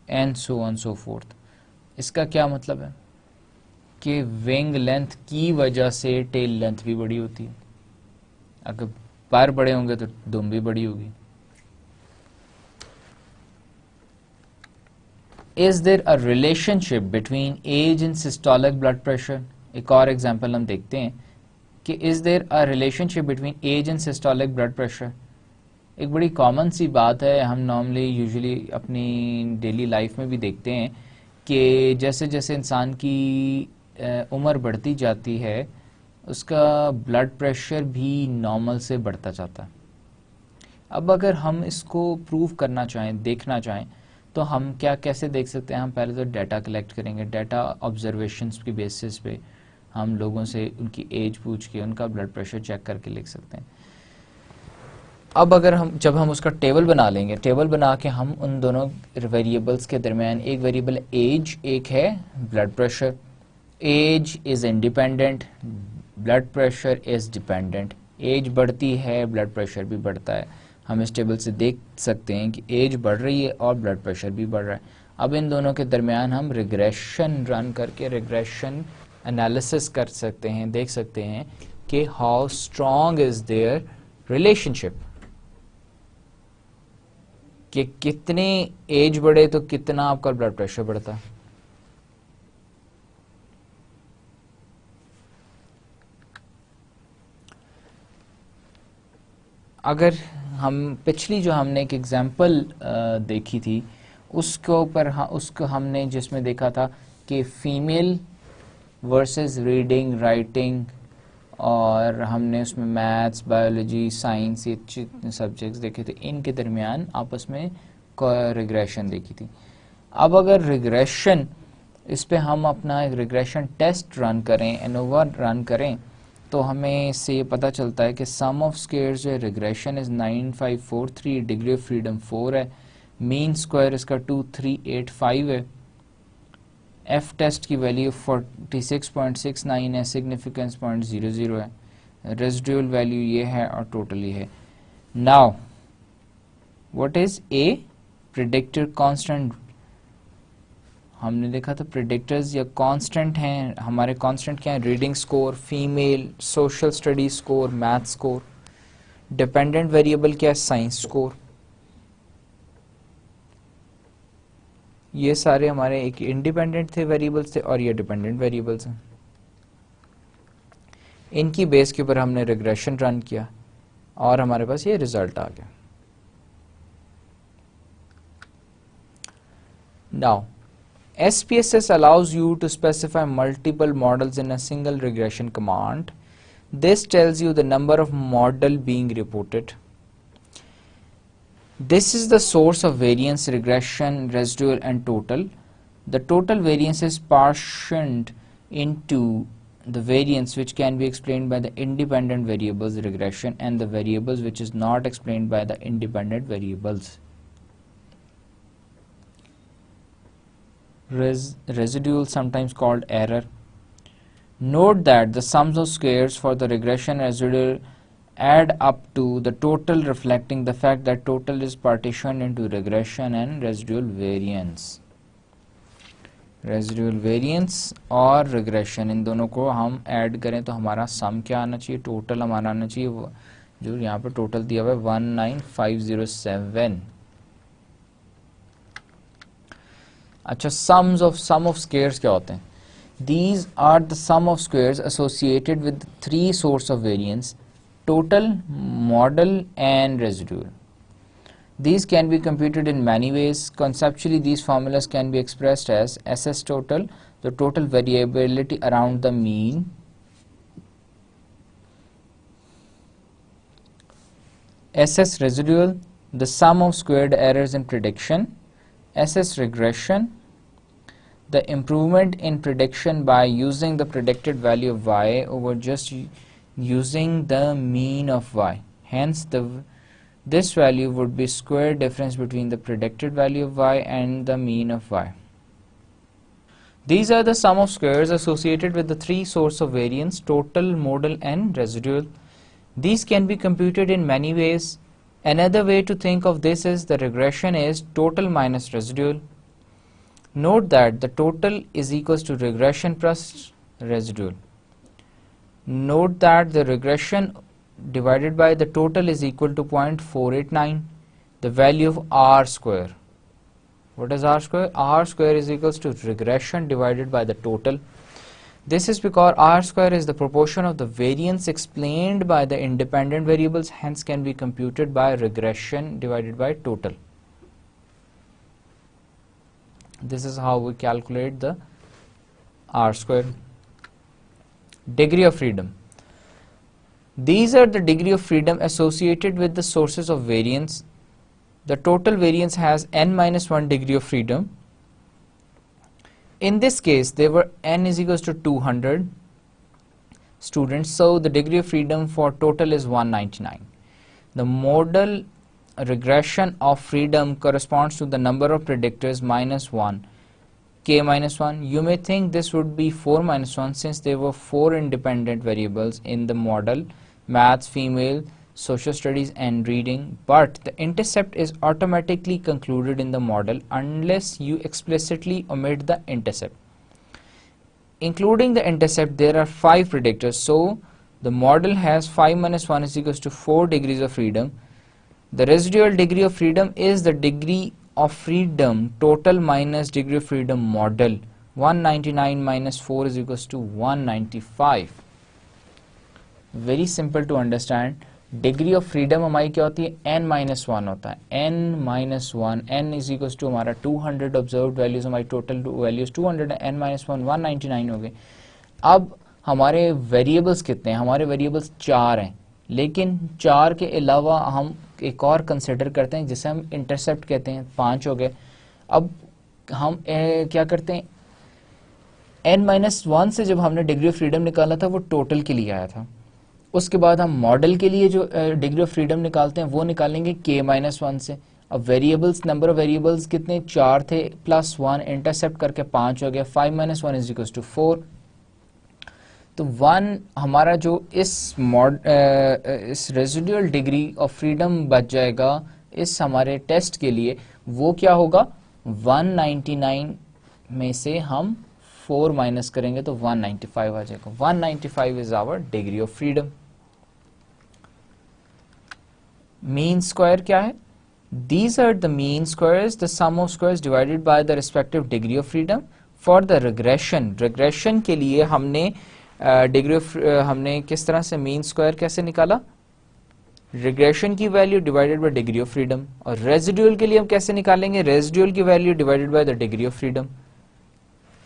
and so on so fourth. इसका क्या मतलब है? कि विंग लेंथ की वजह से टेल लेंथ भी बड़ी होती है। अगर पर बड़े होंगे तो दुम भी बड़ी होगी। Is there a relationship between age and systolic blood pressure? एक और एग्जांपल हम देखते हैं कि is there a relationship between age and systolic blood pressure. एक बड़ी कॉमन सी बात है, हम नॉर्मली यूजुअली अपनी डेली लाइफ में भी देखते हैं कि जैसे जैसे इंसान की उम्र बढ़ती जाती है उसका ब्लड प्रेशर भी नॉर्मल से बढ़ता जाता है। अब अगर हम इसको प्रूव करना चाहें, देखना चाहें, तो हम क्या कैसे देख सकते हैं? हम पहले तो डाटा कलेक्ट करेंगे, डाटा ऑब्जर्वेशंस की बेसिस पे हम लोगों से उनकी एज पूछ के उनका ब्लड प्रेशर चेक करके लिख सकते हैं। अब अगर जब हम उसका टेबल बना लेंगे, टेबल बना के हम उन दोनों वेरिएबल्स के दरमियान, एक वेरिएबल एज, एक है blood pressure. Age is independent, blood pressure is dependent. Age बढ़ती है, ब्लड प्रेशर भी बढ़ता है। हम इस टेबल से देख सकते हैं कि एज बढ़ रही है और ब्लड प्रेशर भी बढ़ रहा है। अब इन दोनों के दरमियान हम रिग्रेशन रन करके रिग्रेशन एनालिसिस कर सकते हैं, देख सकते हैं कि how strong is their relationship, कि कितने एज बढ़े तो कितना आपका ब्लड प्रेशर बढ़ता है। अगर हम पिछली जो हमने एक एग्जांपल देखी थी उसके ऊपर उसको हमने जिसमें देखा था कि फीमेल वर्सेस रीडिंग, राइटिंग, और हमने उसमें मैथ्स, बायोलॉजी, साइंस, ये सब्जेक्ट्स देखे थे, इनके दरमियान आपस में रिग्रेशन देखी थी। अब अगर रिग्रेशन, इस पे हम अपना एक रिग्रेशन टेस्ट रन करें, एनोवा रन करें, तो हमें इससे ये पता चलता है कि सम ऑफ स्क्वायर्स जो है regression is 9543, degree of freedom 4 है, मीन स्क्वायर इसका 2385 है, एफ टेस्ट की वैल्यू 46.69 है, सिग्निफिकेंस 0.00 है, रेजिडुअल वैल्यू ये है और टोटल ये है। Now what is a predictor constant? हमने देखा था प्रिडिक्टर्स या कांस्टेंट हैं, हमारे कांस्टेंट क्या है? Reading score, female, social study score, math score. Dependent variable क्या है? Science score. ये सारे हमारे एक इंडिपेंडेंट थे वेरिएबल्स थे और ये डिपेंडेंट वेरिएबल्स हैं। इनकी बेस के ऊपर हमने रिग्रेशन रन किया और हमारे पास ये रिजल्ट आ गया। Now SPSS allows you to specify multiple models in a single regression command. This tells you the number of model being reported. This is the source of variance, regression, residual and total. The total variance is partitioned into the variance which can be explained by the independent variables regression and the variables which is not explained by the independent variables. Residual, sometimes called error. Note that the sums of squares for the regression residual add up to the total, reflecting the fact that total is partitioned into regression and residual variance. Residual variance और regression, इन दोनों को हम add करें तो हमारा सम क्या आना चाहिए? टोटल हमारा आना चाहिए, जो यहाँ पे टोटल दिया हुआ है 19507। अच्छा, सम ऑफ स्क्वायर्स क्या होते हैं? These are the sum of squares associated with three source of variance: total, model and residual. These can be computed in many ways. Conceptually, these formulas can be expressed as SS total, the total variability around the mean, SS residual, the sum of squared errors in prediction, SS regression, the improvement in prediction by using the predicted value of y over just using the mean of y. Hence, this value would be square difference between the predicted value of y and the mean of y. These are the sum of squares associated with the three source of variance: total, model and residual. These can be computed in many ways. Another way to think of this is the regression is total minus residual. Note that the total is equals to regression plus residual. Note that the regression divided by the total is equal to 0.489, the value of r square. What is r square? R square is equals to regression divided by the total. This is because R square is the proportion of the variance explained by the independent variables, hence can be computed by regression divided by total. This is how we calculate the R square. Degree of freedom. These are the degree of freedom associated with the sources of variance. The total variance has n minus 1 degree of freedom. In this case, there were n is equals to 200 students, so the degree of freedom for total is 199. The modal regression of freedom corresponds to the number of predictors minus 1, k minus 1. You may think this would be 4 minus 1 since there were 4 independent variables in the model, maths, female, social studies and reading, but the intercept is automatically concluded in the model unless you explicitly omit the intercept. Including the intercept, there are 5 predictors, so the model has 5 minus 1 is equals to 4 degrees of freedom. The residual degree of freedom is the degree of freedom total minus degree of freedom model. 199 minus 4 is equals to 195. Very simple to understand. Degree of freedom हमारी क्या होती है, n minus 1 होता है, n minus 1, n is equals to हमारा 200 observed values, हमारी total values 200 है, n minus 1 199 हो गए. अब हमारे वेरिएबल्स कितने हैं, हमारे वेरिएबल्स 4 हैं, लेकिन 4 के अलावा हम एक और कंसिडर करते हैं जिसे हम इंटरसेप्ट कहते हैं, 5 हो गए. अब हम क्या करते हैं, n माइनस 1 से जब हमने डिग्री ऑफ फ्रीडम निकाला था वो टोटल के लिए आया था. उसके बाद हम मॉडल के लिए जो डिग्री ऑफ फ्रीडम निकालते हैं वो निकालेंगे k माइनस 1 से. अब वेरिएबल्स, नंबर ऑफ वेरिएबल्स कितने, 4 थे, प्लस 1 इंटरसेप्ट करके 5 हो गया. 5 माइनस 1 इज इक्वल्स टू 4. तो 1 हमारा जो इस रेजिडुअल डिग्री ऑफ फ्रीडम बच जाएगा इस हमारे टेस्ट के लिए, वो क्या होगा, 199 में से हम 4 माइनस करेंगे तो 195 आ जाएगा. 195 is our degree of freedom. Mean square क्या है, these are the mean squares, the sum of squares divided by the respective degree of freedom. For the regression के लिए हमने डिग्री ऑफ हमने किस तरह से मीन स्क्वायर कैसे निकाला, रिग्रेशन की value divided by degree of freedom. और रेजिडुअल के लिए हम कैसे निकालेंगे, रेजिडुअल की value divided by the degree of freedom.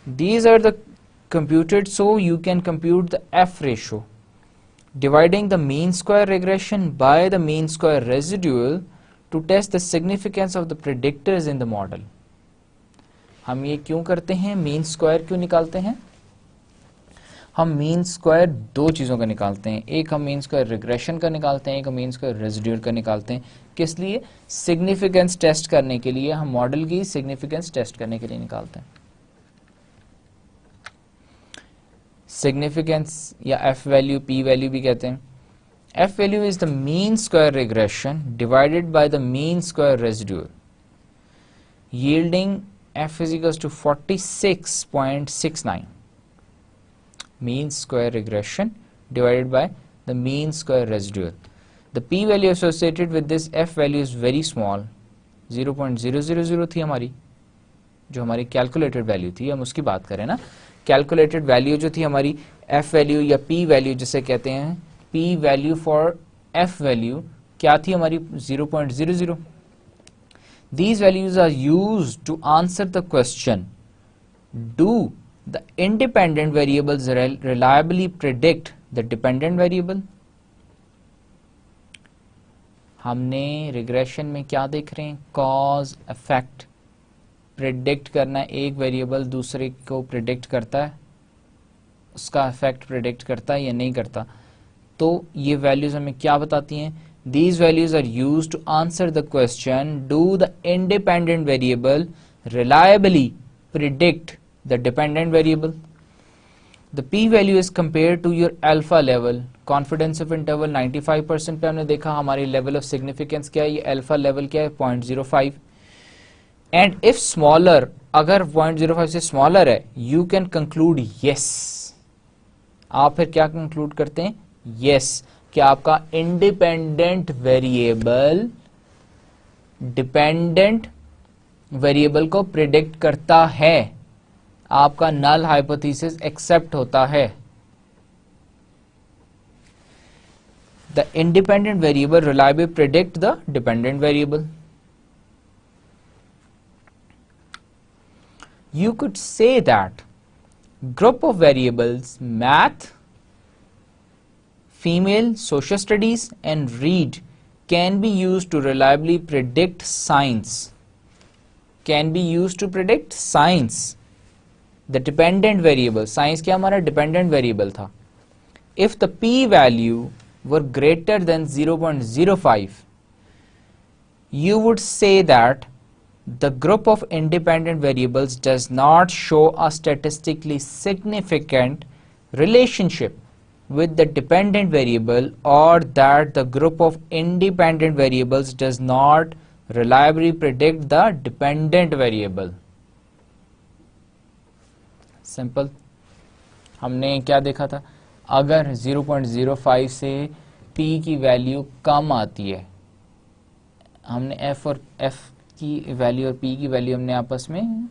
These are the computed, so you can compute the F ratio. Dividing the mean square regression by the mean square residual to test the significance of the predictors in the model. हम ये क्यों करते हैं, mean square क्यों निकालते हैं, हम mean square दो चीज़ों का निकालते हैं, एक हम मीन स्क्वायर रिग्रेशन का निकालते हैं, एक हम मीन स्क्वायर रेजिड्यूल का निकालते हैं. किस लिए, सिग्निफिकेंस टेस्ट करने के लिए, हम मॉडल की सिग्निफिकेंस टेस्ट करने के लिए निकालते हैं. सिग्निफिकेंस या एफ वैल्यू, पी वैल्यू भी कहते हैं. F value is the mean square regression divided by the mean square residual, yielding f is equals to 46.69. mean square regression divided by the mean square residual. The p value associated with this f value is very small, 0.000 थी हमारी, जो हमारी calculated value थी. हम उसकी बात करें ना, कैलकुलेटेड वैल्यू जो थी हमारी f वैल्यू या p वैल्यू जिसे कहते हैं, p value for f value क्या थी हमारी, 0.00. These values are used to answer the question, do the independent variables reliably predict the dependent variable? हमने रिग्रेशन में क्या देख रहे हैं, कॉज इफेक्ट. प्रिडिक्ट करना, एक वेरिएबल दूसरे को प्रिडिक्ट करता है, उसका इफेक्ट प्रिडिक्ट करता है या नहीं करता. तो ये वैल्यूज हमें क्या बताती हैं, these values are used to answer the question, do the independent variable reliably predict the dependent variable? The p value is compared to your alpha level, confidence of interval 95% पे हमने देखा हमारी level of significance क्या है, ये alpha level क्या है, 0.05. and if smaller, अगर 0.05 से smaller है, you can conclude yes. आप फिर क्या conclude करते हैं, yes, कि आपका इंडिपेंडेंट वेरिएबल डिपेंडेंट वेरिएबल को प्रिडिक्ट करता है. आपका नल हाइपोथेसिस एक्सेप्ट होता है। The independent variable reliably predict the dependent variable. You could say that group of variables math, female, social studies and read can be used to reliably predict science. Can be used to predict science. The dependent variable, science क्या हमारा dependent variable था. If the p value were greater than 0.05, you would say that the group of independent variables does not show a statistically significant relationship with the dependent variable, or that the group of independent variables does not reliably predict the dependent variable. Simple. हमने क्या देखा था, अगर 0.05 से p की value कम आती है, हमने f और f की वैल्यू और p की वैल्यू हमने आपस में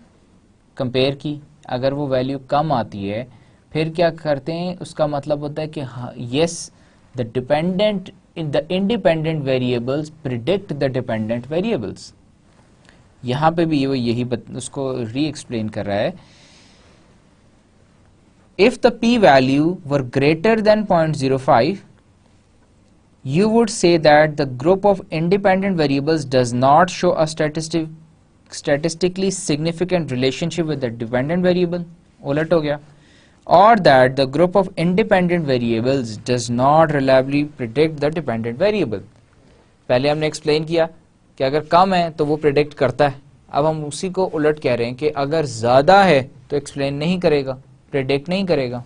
कंपेयर की, अगर वो वैल्यू कम आती है फिर क्या करते हैं, उसका मतलब होता है कि yes the independent variables predict the dependent variables. यहाँ पे भी वो यही उसको री एक्सप्लेन कर रहा है। If the p value were greater than 0.05, you would say that the group of independent variables does not show a statistically significant relationship with the dependent variable, उलट हो गया, or that the group of independent variables does not reliably predict the dependent variable. पहले हमने explain किया कि अगर कम है तो वो predict करता है, अब हम उसी को उलट कह रहे हैं कि अगर ज़्यादा है तो explain नहीं करेगा, predict नहीं करेगा।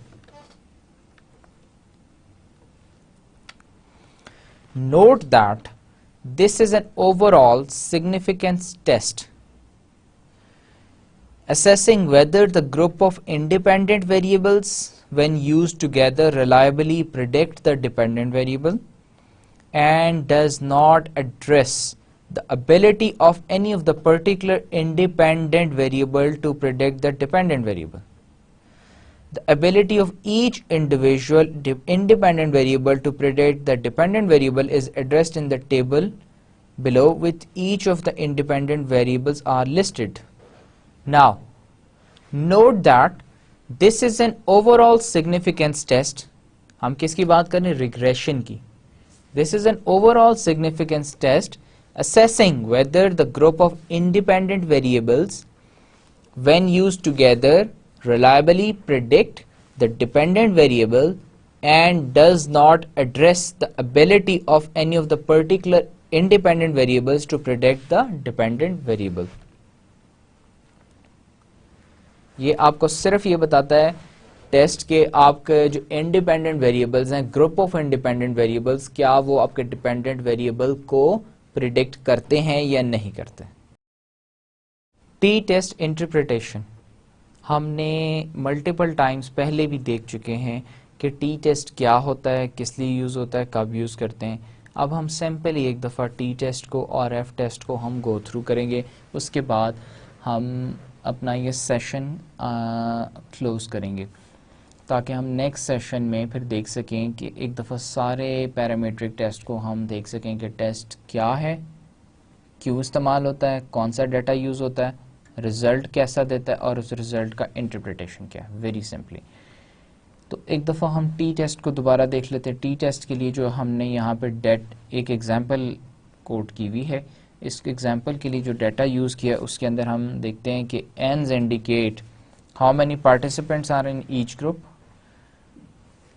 Note that this is an overall significance test, assessing whether the group of independent variables when used together reliably predict the dependent variable, and does not address the ability of any of the particular independent variable to predict the dependent variable. The ability of each individual independent variable to predict the dependent variable is addressed in the table below, with each of the independent variables are listed. Now, note that this is an overall significance test. हम किसकी बात कर रहे हैं, regression की. This is an overall significance test assessing whether the group of independent variables when used together reliably predict the dependent variable, and does not address the ability of any of the particular independent variables to predict the dependent variable. ये आपको सिर्फ ये बताता है test के आपके जो independent variables हैं, ग्रुप ऑफ इंडिपेंडेंट वेरिएबल्स, क्या वो आपके डिपेंडेंट वेरिएबल को प्रिडिक्ट करते हैं या नहीं करते। टी टेस्ट इंटरप्रिटेशन हमने मल्टीपल टाइम्स पहले भी देख चुके हैं कि टी टेस्ट क्या होता है, किस लिए यूज़ होता है, कब यूज़ करते हैं। अब हम सिंपली एक दफ़ा टी टेस्ट को और एफ टेस्ट को हम गो थ्रू करेंगे, उसके बाद हम अपना ये सेशन क्लोज़ करेंगे ताकि हम नेक्स्ट सेशन में फिर देख सकें कि एक दफ़ा सारे पैरामीट्रिक टेस्ट को हम देख सकें कि टेस्ट क्या है, क्यों इस्तेमाल होता है, कौन सा डाटा यूज़ होता है, रिज़ल्ट कैसा देता है और उस रिज़ल्ट का इंटरप्रिटेशन क्या है, वेरी सिंपली। तो एक दफ़ा हम टी टेस्ट को दोबारा देख लेते हैं। टी टेस्ट के लिए जो हमने यहाँ पे एक एग्जांपल कोड की हुई है, इस एग्जांपल के लिए जो डाटा यूज़ किया उसके अंदर हम देखते हैं कि Ns indicate how many participants are in each group,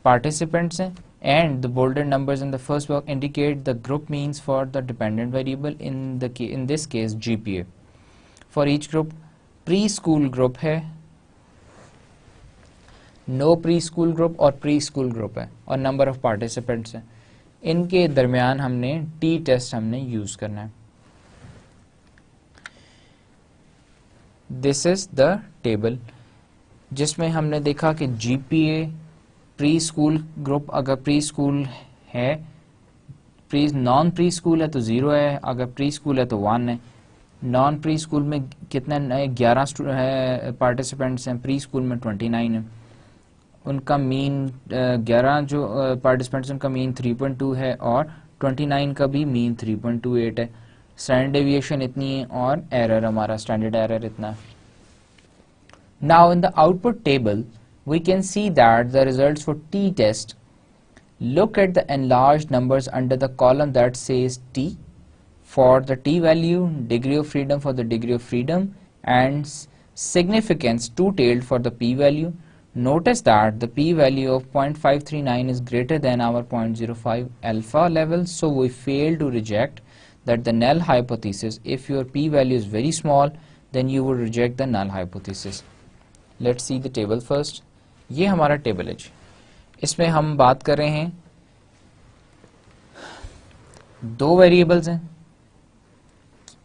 participants हैं, and the bolded numbers in the first block indicate the group means for the dependent variable, in this case GPA. For each group, preschool group है, no preschool group और preschool group है, और number of participants हैं। इनके दरमियान हमने T test हमने use करना है। This is the table जिसमें हमने देखा कि GPA प्री स्कूल ग्रुप अगर प्री स्कूल है, नॉन प्री स्कूल है तो 0 है, अगर प्री स्कूल है तो 1 है। नॉन प्री स्कूल में कितने 11 है पार्टिसिपेंट्स हैं, प्री स्कूल में 29 है। उनका मीन 11 जो पार्टिसिपेंट्स उनका मीन 3.2 है और 29 का भी मीन 3.28 है। स्टैंडर्ड डेविएशन इतनी है और एरर हमारा स्टैंडर्ड एरर इतना है। Now in the output table we can see that the results for T test look at the enlarged numbers under the column that says T for the T value, degree of freedom for the degree of freedom, and significance two-tailed for the P value. Notice that the P value of 0.539 is greater than our 0.05 alpha level, so we fail to reject that the null hypothesis. If your P value is very small, then you would reject the null hypothesis. Let's see the table first. ये हमारा table है। इसमें हम बात कर रहे हैं दो वेरिएबल्स हैं।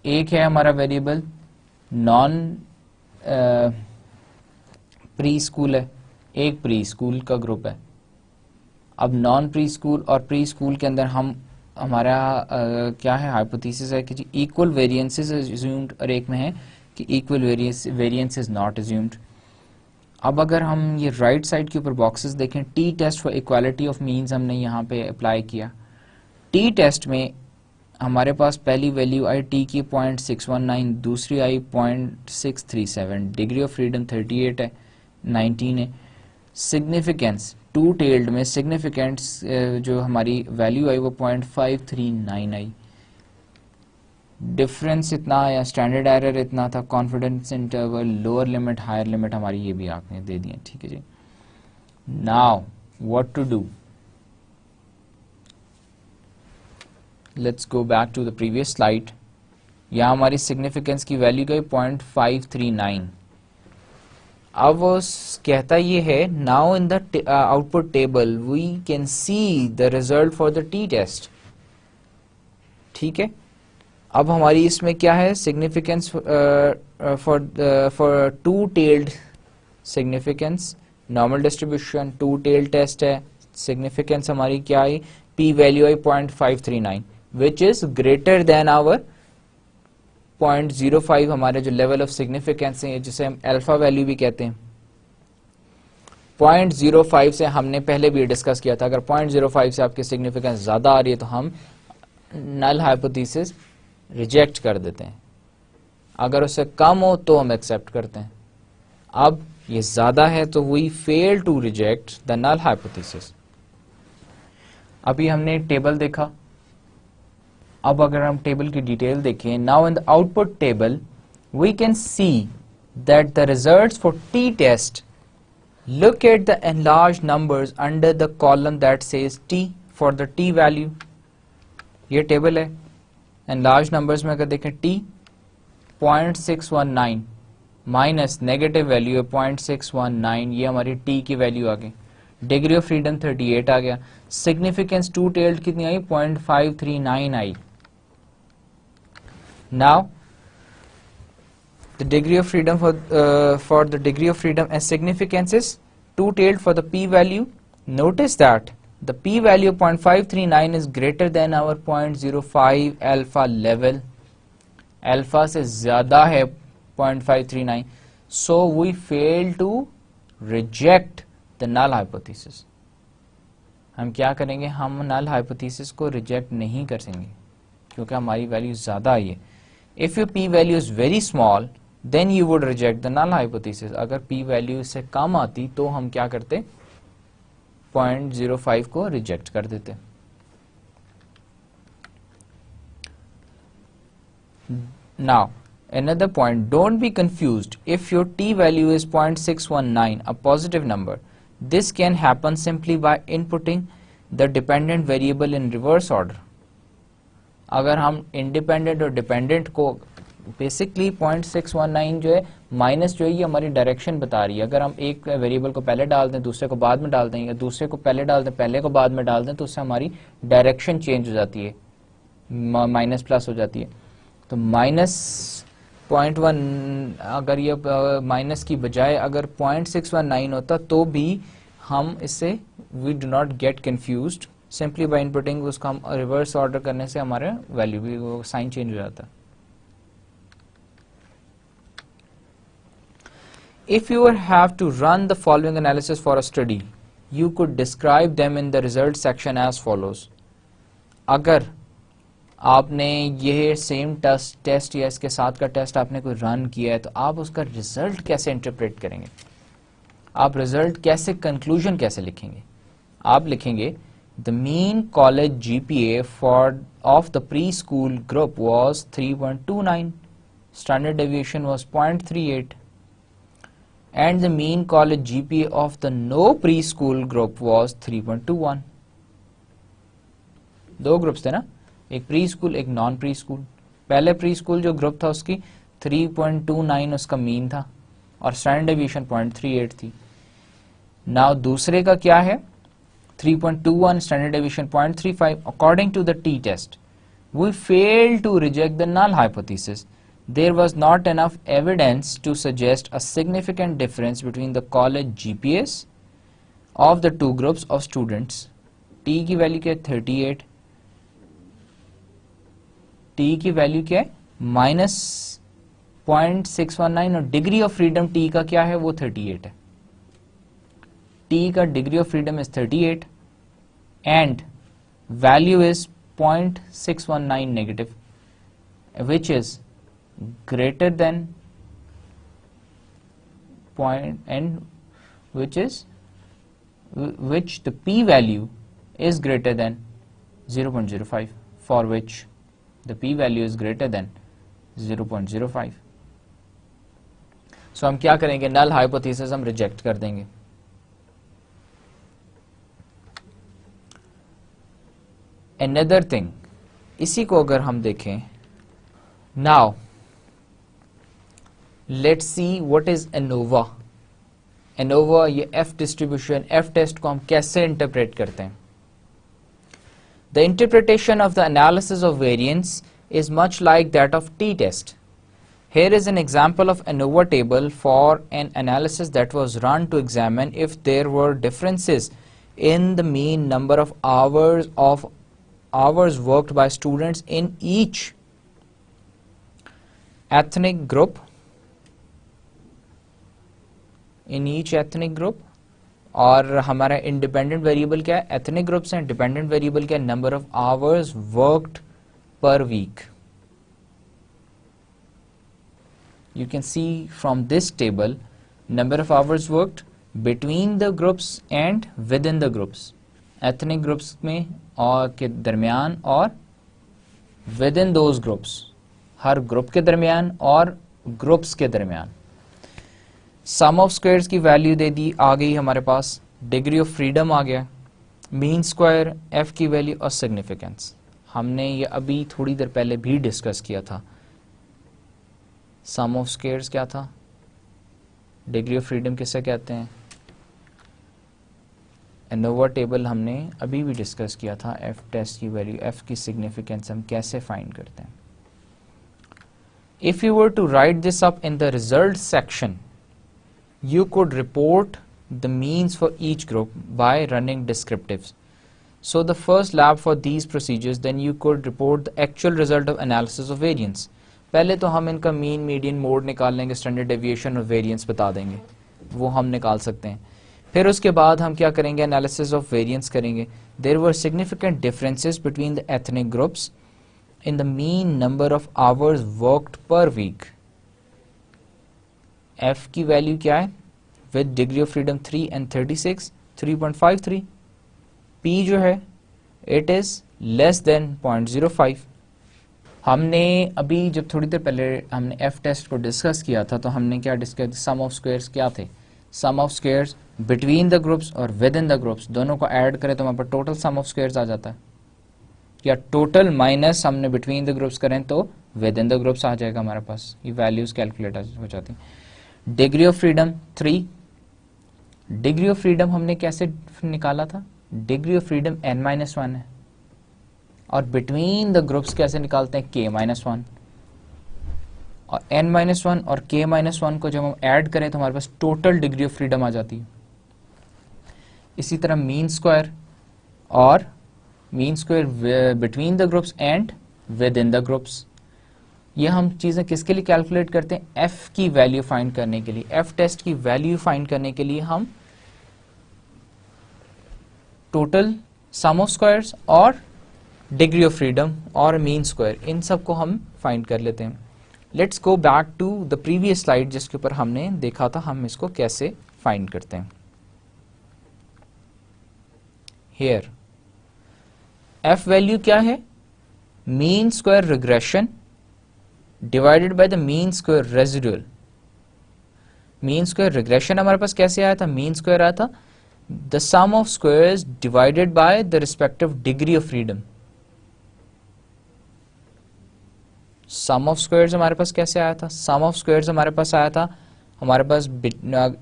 एक है हमारा वेरिएबल नॉन प्री स्कूल है, एक प्री स्कूल का ग्रुप है। अब नॉन प्री स्कूल और प्री स्कूल के अंदर हमारा क्या है, हाइपोथेसिस है कि जी इक्वल वेरिएंसेस अज्यूम्ड, और एक में है कि equal variance is not assumed. अब अगर हम ये राइट साइड के ऊपर बॉक्सेस देखें, T test for equality of means हमने यहाँ पे अप्लाई किया। टी टेस्ट में हमारे पास पहली वैल्यू आई टी की 0.619, दूसरी आई 0.637, डिग्री ऑफ फ्रीडम 38 है, 19 है। सिग्निफिकेंस टू टेल्ड में सिग्निफिकेंस जो हमारी वैल्यू आई वो 0.539 आई। डिफरेंस इतना या स्टैंडर्ड एरर इतना था। Confidence interval, lower limit, higher limit हमारी ये भी आपने दे दी है, ठीक है जी। Now what to do, let's go back to the previous slide. यहाँ हमारी सिग्निफिकेंस की वैल्यू गई 0.539। अब वो कहता ये है now in the output table we can see the result for the T test, ठीक है। अब हमारी इसमें क्या है, significance for two tailed significance, normal distribution, two tailed test है। सिग्निफिकेंस हमारी क्या आई, पी वैल्यू आई 0.539 which is greater than our 0.05 हमारे जो लेवल ऑफ सिग्निफिकेंस है, जिसे हम अल्फा वैल्यू भी कहते हैं। 0.05 से हमने पहले भी डिस्कस किया था, अगर 0.05 से आपकी सिग्निफिकेंस ज्यादा आ रही है तो हम नल हाइपोथेसिस रिजेक्ट कर देते हैं, अगर उससे कम हो तो हम एक्सेप्ट करते हैं। अब ये ज्यादा है तो we fail to reject the null hypothesis. अभी हमने टेबल देखा, अब अगर हम टेबल की डिटेल देखें, now in the output table we can see that the results for T test look at the enlarged numbers under the column that says t for the t value. ये table है। And large numbers में अगर देखें T 0.619 minus negative value है 0.619, ये हमारी T की value आ गई। डिग्री ऑफ फ्रीडम 38 आ गया। सिग्निफिकेंस टू टेल्ड कितनी आई, 0.539 आई। Now the degree of freedom for the degree of freedom and significance is two tailed for the P value. Notice that the p value of 0.539 is greater than our 0.05 alpha level. Alpha से ज्यादा है 0.539, so we fail to reject the null hypothesis. हम क्या करेंगे, हम null hypothesis को reject नहीं कर सकेंगे क्योंकि हमारी वैल्यू ज्यादा आई है। If your p value is very small, then you would reject the null hypothesis. अगर p value से कम आती तो हम क्या करते, 0.05 को रिजेक्ट कर देते। Now, another point, don't be confused. If your t value is 0.619, a positive number, this can happen simply by inputting the dependent variable in reverse order. अगर हम इंडिपेंडेंट और डिपेंडेंट को बेसिकली 0.619 जो है माइनस जो है ये हमारी डायरेक्शन बता रही है। अगर हम एक वेरिएबल को पहले डाल दें, दूसरे को बाद में डाल दें, या दूसरे को पहले डाल दें, पहले को बाद में डाल दें, तो उससे हमारी डायरेक्शन चेंज हो जाती है, माइनस प्लस हो जाती है। तो -0.1 अगर ये माइनस की बजाय अगर 0.619 होता तो भी हम इससे we do not get confused, simply by inputting उसका हम रिवर्स ऑर्डर करने से हमारे वैल्यू भी वो साइन चेंज हो जाता है। If you have to run the following analysis for a study, you could describe them in the result section as follows. अगर आपने ये सेम टेस्ट या इसके साथ का टेस्ट आपने कोई रन किया है तो आप उसका रिजल्ट कैसे इंटरप्रेट करेंगे, आप रिजल्ट कैसे, कंक्लूजन कैसे लिखेंगे? आप लिखेंगे the mean college GPA for of the pre school group was 3.29, standard deviation was 0.38 and the mean college GPA of the no preschool group was 3.21. दो ग्रुप्स थे ना, एक प्री स्कूल एक नॉन प्री स्कूल. पहले pre school जो group था उसकी 3.29 उसका मीन था और स्टैंडर्ड डेविएशन 0.38 थी. नाउ दूसरे का क्या है, 3.21, standard deviation 0.35. According to the T test we failed to reject the null hypothesis. There was not enough evidence to suggest a significant difference between the college GPAs of the two groups of students. T की value क्या है 38, T की value क्या है -0.619 और degree of freedom T का क्या है वो 38 है. T का degree of freedom is 38 and value is 0.619 negative, which is greater than point and which the p value is greater than 0.05, for which the p value is greater than 0.05. So हम क्या करेंगे, null hypothesis हम reject कर देंगे. Another thing, इसी को अगर हम देखें, now let's see what is ANOVA. ANOVA ये F distribution, F test को हम कैसे इंटरप्रेट करते हैं? The interpretation of the analysis of variance is much like that of t-test. Here is an example of ANOVA table for an analysis that was run to examine if there were differences in the mean number of hours worked by students in each ethnic group. और हमारा independent variable क्या है, ethnic groups हैं. Dependent variable क्या है, number of hours worked per week. You can see from this table number of hours worked between the groups and within the groups. Ethnic groups में और के दरमियान और विद इन दोज ग्रुप्स, हर group के दरमियान और groups के दरमियान. सम ऑफ स्क्वायर्स की वैल्यू दे दी, आ गई हमारे पास. डिग्री ऑफ फ्रीडम आ गया, मीन स्क्वायर, एफ की वैल्यू और सिग्निफिकेंस. हमने ये अभी थोड़ी देर पहले भी डिस्कस किया था. सम ऑफ स्क्वायर्स क्या था, डिग्री ऑफ फ्रीडम किसे कहते हैं, एनोवा टेबल हमने अभी भी डिस्कस किया था. एफ टेस्ट की वैल्यू, एफ की सिग्निफिकेंस हम कैसे फाइंड करते हैं. If you were to write this up in the result section, you could report the means for each group by running descriptives. So the first lab for these procedures, then you could report the actual result of analysis of variance. पहले तो हम इनका mean, median, mode निकाल लेंगे, standard deviation और variance बता देंगे, वो हम निकाल सकते हैं. फिर उसके बाद हम क्या करेंगे, एनालिसिस ऑफ वेरिएंस करेंगे. There were significant differences between the ethnic groups in the mean number of hours worked per week. F की वैल्यू क्या है, with degree of freedom 3 and 36, 3.53. P जो है इट इज लेस देन 0.05. हमने अभी जब थोड़ी देर पहले हमने F टेस्ट को डिस्कस किया था तो हमने क्या डिस्कस, सम ऑफ स्क्वायर्स क्या थे, sum of squares between the groups और विद इन द ग्रुप्स, दोनों को ऐड करें तो हमारे पास टोटल सम ऑफ स्क्वायर्स आ जाता है, या टोटल माइनस हमने बिटवीन द ग्रुप्स करें तो विद इन द ग्रुप्स आ जाएगा हमारे पास. ये वैल्यूज कैलकुलेट हो जाती हैं. Degree of freedom 3. Degree of freedom हमने कैसे निकाला था, डिग्री ऑफ फ्रीडम n-1 है. और बिटवीन द ग्रुप्स कैसे निकालते हैं, k-1. और n-1 और k-1 को जब हम ऐड करें तो हमारे पास टोटल डिग्री ऑफ फ्रीडम आ जाती है. इसी तरह मीन स्क्वायर, और mean square between the groups and within the groups. ये हम चीज़ें किसके लिए कैलकुलेट करते हैं? एफ की वैल्यू फाइंड करने के लिए। एफ टेस्ट की वैल्यू फाइंड करने के लिए हम टोटल सम ऑफ स्क्वायर्स और डिग्री ऑफ फ्रीडम और मीन स्क्वायर, इन सब को हम फाइंड कर लेते हैं। Let's go back to the previous slide जिसके ऊपर हमने देखा था हम इसको कैसे फाइंड करते हैं। हियर एफ वैल्यू क्या है? Mean square regression divided by the mean square residual. Mean square regression हमारे पास कैसे आया था? मीन स्क्वायर आया था the sum of squares divided by the respective degree of freedom. Sum of squares हमारे पास कैसे आया था? सम ऑफ स्क्वायर्स हमारे पास आया था, हमारे पास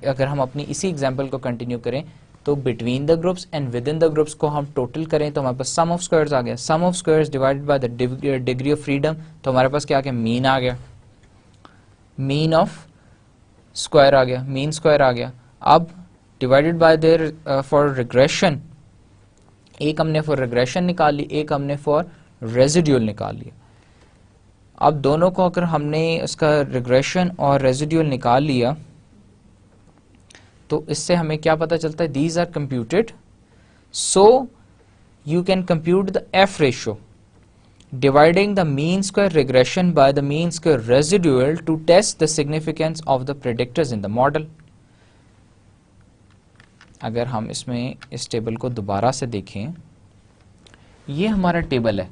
अगर हम अपनी इसी एग्जांपल को कंटिन्यू करें तो between the groups and within the groups को हम टोटल करें तो हमारे पास सम ऑफ स्क्वायर्स आ गया। Sum of squares divided by the degree of freedom, तो हमारे पास क्या आ गया? मीन आ गया। मीन ऑफ स्क्वायर आ गया, मीन स्क्वायर आ गया। अब divided by there for regression, एक हमने फॉर रिग्रेशन निकाल ली, एक हमने फॉर रेजिड्यूल निकाल लिया। अब दोनों को अगर हमने इसका रिग्रेशन और रेजिड्यूल निकाल लिया तो इससे हमें क्या पता चलता है? These are computed, so you can compute the F ratio dividing the mean square regression by the mean square residual to test the significance of the predictors in the model. अगर हम इसमें इस टेबल को दोबारा से देखें, ये हमारा टेबल है।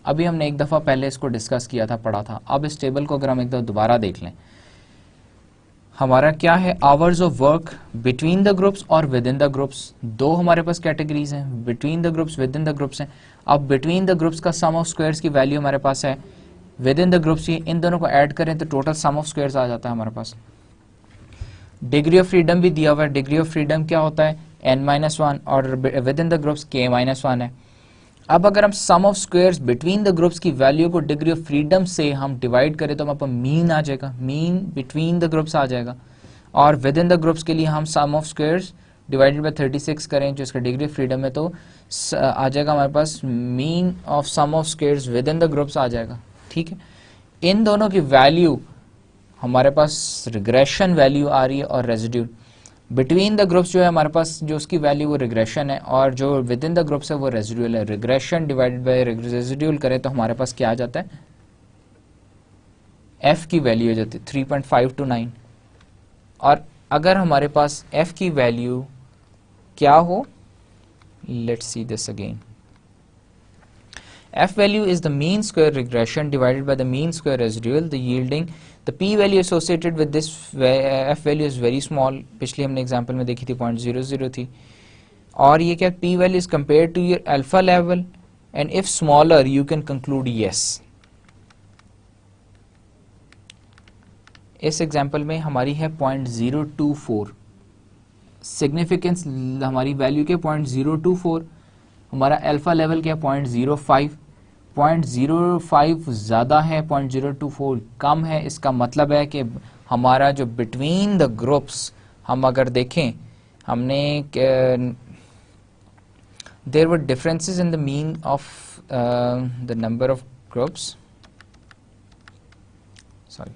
अभी हमने एक दफ़ा पहले इसको डिस्कस किया था, पढ़ा था। अब इस टेबल को अगर हम एक दफ़ा दोबारा देख लें, हमारा क्या है? Hours of work between the groups और विद इन द ग्रुप्स। दो हमारे पास कैटेगरीज हैं, between the groups, with in the groups हैं। अब बिटवीन द ग्रुप्स का सम ऑफ स्क्वायर्स की वैल्यू हमारे पास है, विद इन द ग्रुप्स की, इन दोनों को ऐड करें तो टोटल सम ऑफ स्क्वायर्स आ जाता है हमारे पास। डिग्री ऑफ फ्रीडम भी दिया हुआ है। डिग्री ऑफ फ्रीडम क्या होता है? n-1, और within the groups k-1 है। अब अगर हम sum of squares between the groups की वैल्यू को डिग्री ऑफ फ्रीडम से हम डिवाइड करें तो हमारे पास मीन आ जाएगा, मीन बिटवीन द ग्रुप्स आ जाएगा। और विद इन द ग्रुप्स के लिए हम sum of squares divided bye 36 करें जो इसका डिग्री ऑफ फ्रीडम है, तो आ जाएगा हमारे पास mean of sum of squares within the groups आ जाएगा। ठीक है, इन दोनों की वैल्यू हमारे पास रिग्रेशन वैल्यू आ रही है और रेजिड्यूल। बिटवीन द ग्रुप्स जो है हमारे पास, जो उसकी वैल्यू वो रिग्रेशन है, और जो विद इन द ग्रुप्स है वो रेजिड्यूल है। रिग्रेशन डिवाइडेड बाय रेजिड्यूल करें तो हमारे पास क्या आ जाता है? एफ की वैल्यू हो जाती है 3.5 to 9। और अगर हमारे पास एफ की वैल्यू क्या हो, let's see this again, F value is the mean square regression divided by the mean square residual, the yielding the p value associated with this f value is very small। पिछली हमने example में देखी थी 0.00 थी। और ये क्या? p value is compared to your alpha level and if smaller you can conclude yes। इस एग्जांपल में हमारी है 0.024, सिग्निफिकेंस हमारी वैल्यू के 0.024, हमारा अल्फा लेवल क्या? 0.05। 0.05 ज़्यादा है, 0.024 कम है। इसका मतलब है कि हमारा जो बिटवीन द ग्रुप्स, हम अगर देखें, हमने there were differences in the mean of the number of groups, sorry,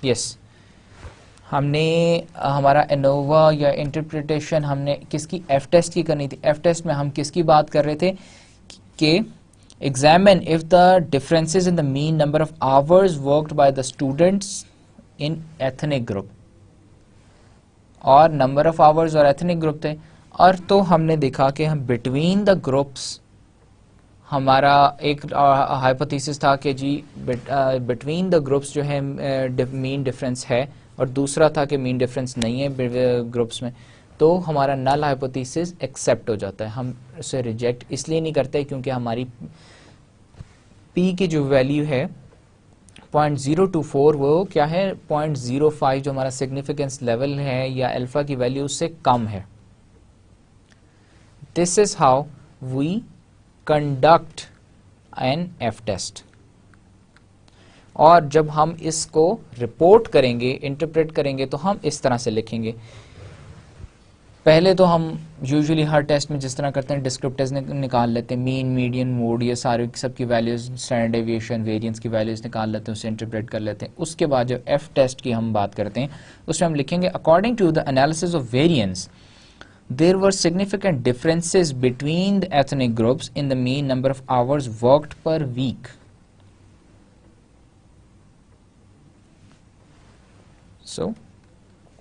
yes, हमने हमारा एनोवा या इंटरप्रिटेशन हमने किसकी? एफ टेस्ट की करनी थी। एफ टेस्ट में हम किसकी बात कर रहे थे कि examine if the differences in the mean number of hours worked by the students in ethnic group, और नंबर ऑफ आवर्स और एथनिक ग्रुप थे। और तो हमने देखा कि हम बिटवीन द ग्रुप्स, हमारा एक हाइपोथेसिस था कि जी बिटवीन द ग्रुप्स जो है मीन डिफरेंस है, और दूसरा था कि मीन डिफरेंस नहीं है ग्रुप्स में। तो हमारा नल हाइपोथेसिस एक्सेप्ट हो जाता है। हम उसे रिजेक्ट इसलिए नहीं करते क्योंकि हमारी p की जो वैल्यू है 0.024 वो क्या है? 0.05 जो हमारा सिग्निफिकेंस लेवल है या अल्फा की वैल्यू उससे कम है। This is how we conduct an F test. और जब हम इसको रिपोर्ट करेंगे, इंटरप्रेट करेंगे, तो हम इस तरह से लिखेंगे पहले तो हम यूजुअली हर टेस्ट में जिस तरह करते हैं डिस्क्रिप्टर्स निकाल लेते हैं, मीन, मीडियन, मोड, ये सारे सब की वैल्यूज़, स्टैंडर्ड डेविएशन, वेरिएंस की वैल्यूज़ निकाल लेते हैं, उसे इंटरप्रेट कर लेते हैं। उसके बाद जब एफ टेस्ट की हम बात करते हैं उसमें हम लिखेंगे according to the analysis of variance there were significant differences between the ethnic groups in the mean number of hours worked per week. So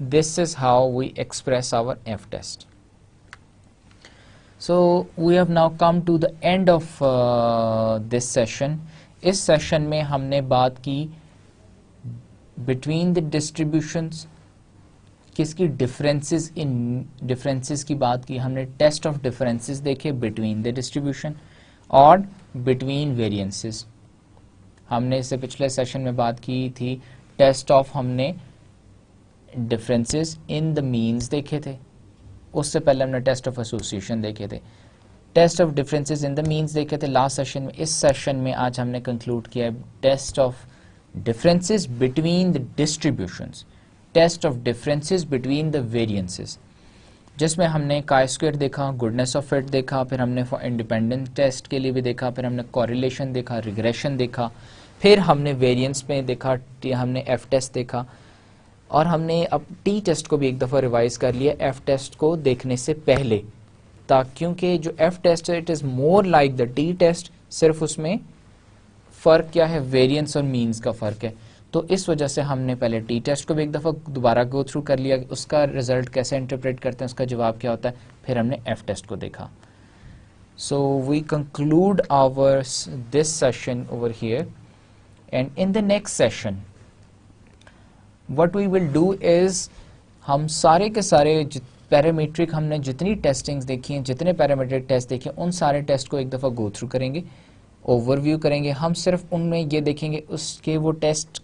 this is how we express our F test. So we have now come to the end of this session. इस session में हमने बात की between the distributions, किसकी differences की बात की हमने, टेस्ट ऑफ डिफरेंसेस देखे बिटवीन द डिस्ट्रीब्यूशन और बिटवीन वेरिएंसेस। हमने इससे पिछले सेशन में बात की थी टेस्ट ऑफ, हमने डिफरेंसेस इन द मीन्स देखे थे, उससे पहले हमने टेस्ट ऑफ एसोसिएशन देखे थे, test of differences in the means देखे थे लास्ट सेशन में। इस सेशन में आज हमने कंक्लूड किया है test of differences between the distributions, test of differences between the variances, जिसमें हमने काई स्क्वायर देखा, गुडनेस ऑफ फिट देखा, फिर हमने फॉर इंडिपेंडेंट टेस्ट के लिए भी देखा, फिर हमने कोरिलेशन देखा, रिग्रेशन देखा, फिर हमने वेरिएंस में देखा, हमने एफ टेस्ट देखा, और हमने अब टी टेस्ट को भी एक दफ़ा रिवाइज कर लिया एफ टेस्ट को देखने से पहले, क्योंकि जो एफ टेस्ट है it is more like the T test, सिर्फ उसमें फ़र्क क्या है, वेरिएंस और मीन्स का फ़र्क है। तो इस वजह से हमने पहले टी टेस्ट को भी एक दफ़ा दोबारा गो थ्रू कर लिया, उसका रिजल्ट कैसे इंटरप्रेट करते हैं, उसका जवाब क्या होता है, फिर हमने एफ टेस्ट को देखा। So we conclude our this session over here, and in the next session what we will do is, हम सारे के सारे पैरामीट्रिक हमने जितनी टेस्टिंग्स देखी हैं, जितने पैरामीट्रिक टेस्ट देखे, उन सारे टेस्ट को एक दफ़ा गो थ्रू करेंगे, ओवरव्यू करेंगे। हम सिर्फ उनमें ये देखेंगे उसके वो टेस्ट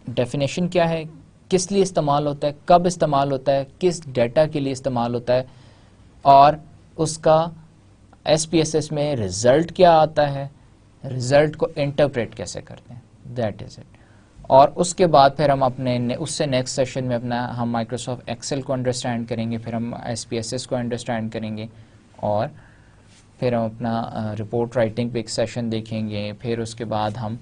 डेफिनेशन क्या है, किस लिए इस्तेमाल होता है, कब इस्तेमाल होता है, किस डेटा के लिए इस्तेमाल होता है, और उसका SPSS में रिज़ल्ट क्या आता है, रिज़ल्ट को इंटरप्रेट कैसे करते हैं, दैट इज़ इट। और उसके बाद फिर हम अपने उससे नेक्स्ट सेशन में अपना हम माइक्रोसॉफ्ट एक्सेल को अंडरस्टैंड करेंगे, फिर हम SPSS को अंडरस्टैंड करेंगे, और फिर हम अपना रिपोर्ट राइटिंग पे एक सेशन देखेंगे, फिर उसके बाद हम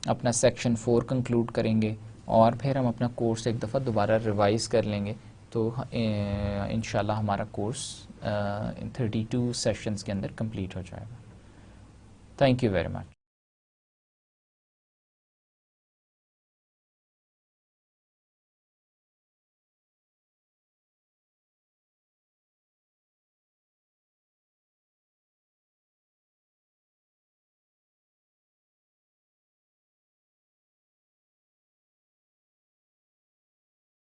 अपना सेक्शन 4 कंक्लूड करेंगे, और फिर हम अपना कोर्स एक दफ़ा दोबारा रिवाइज कर लेंगे। तो इंशाल्लाह हमारा कोर्स 32 सेशंस के अंदर कंप्लीट हो जाएगा। Thank you very much.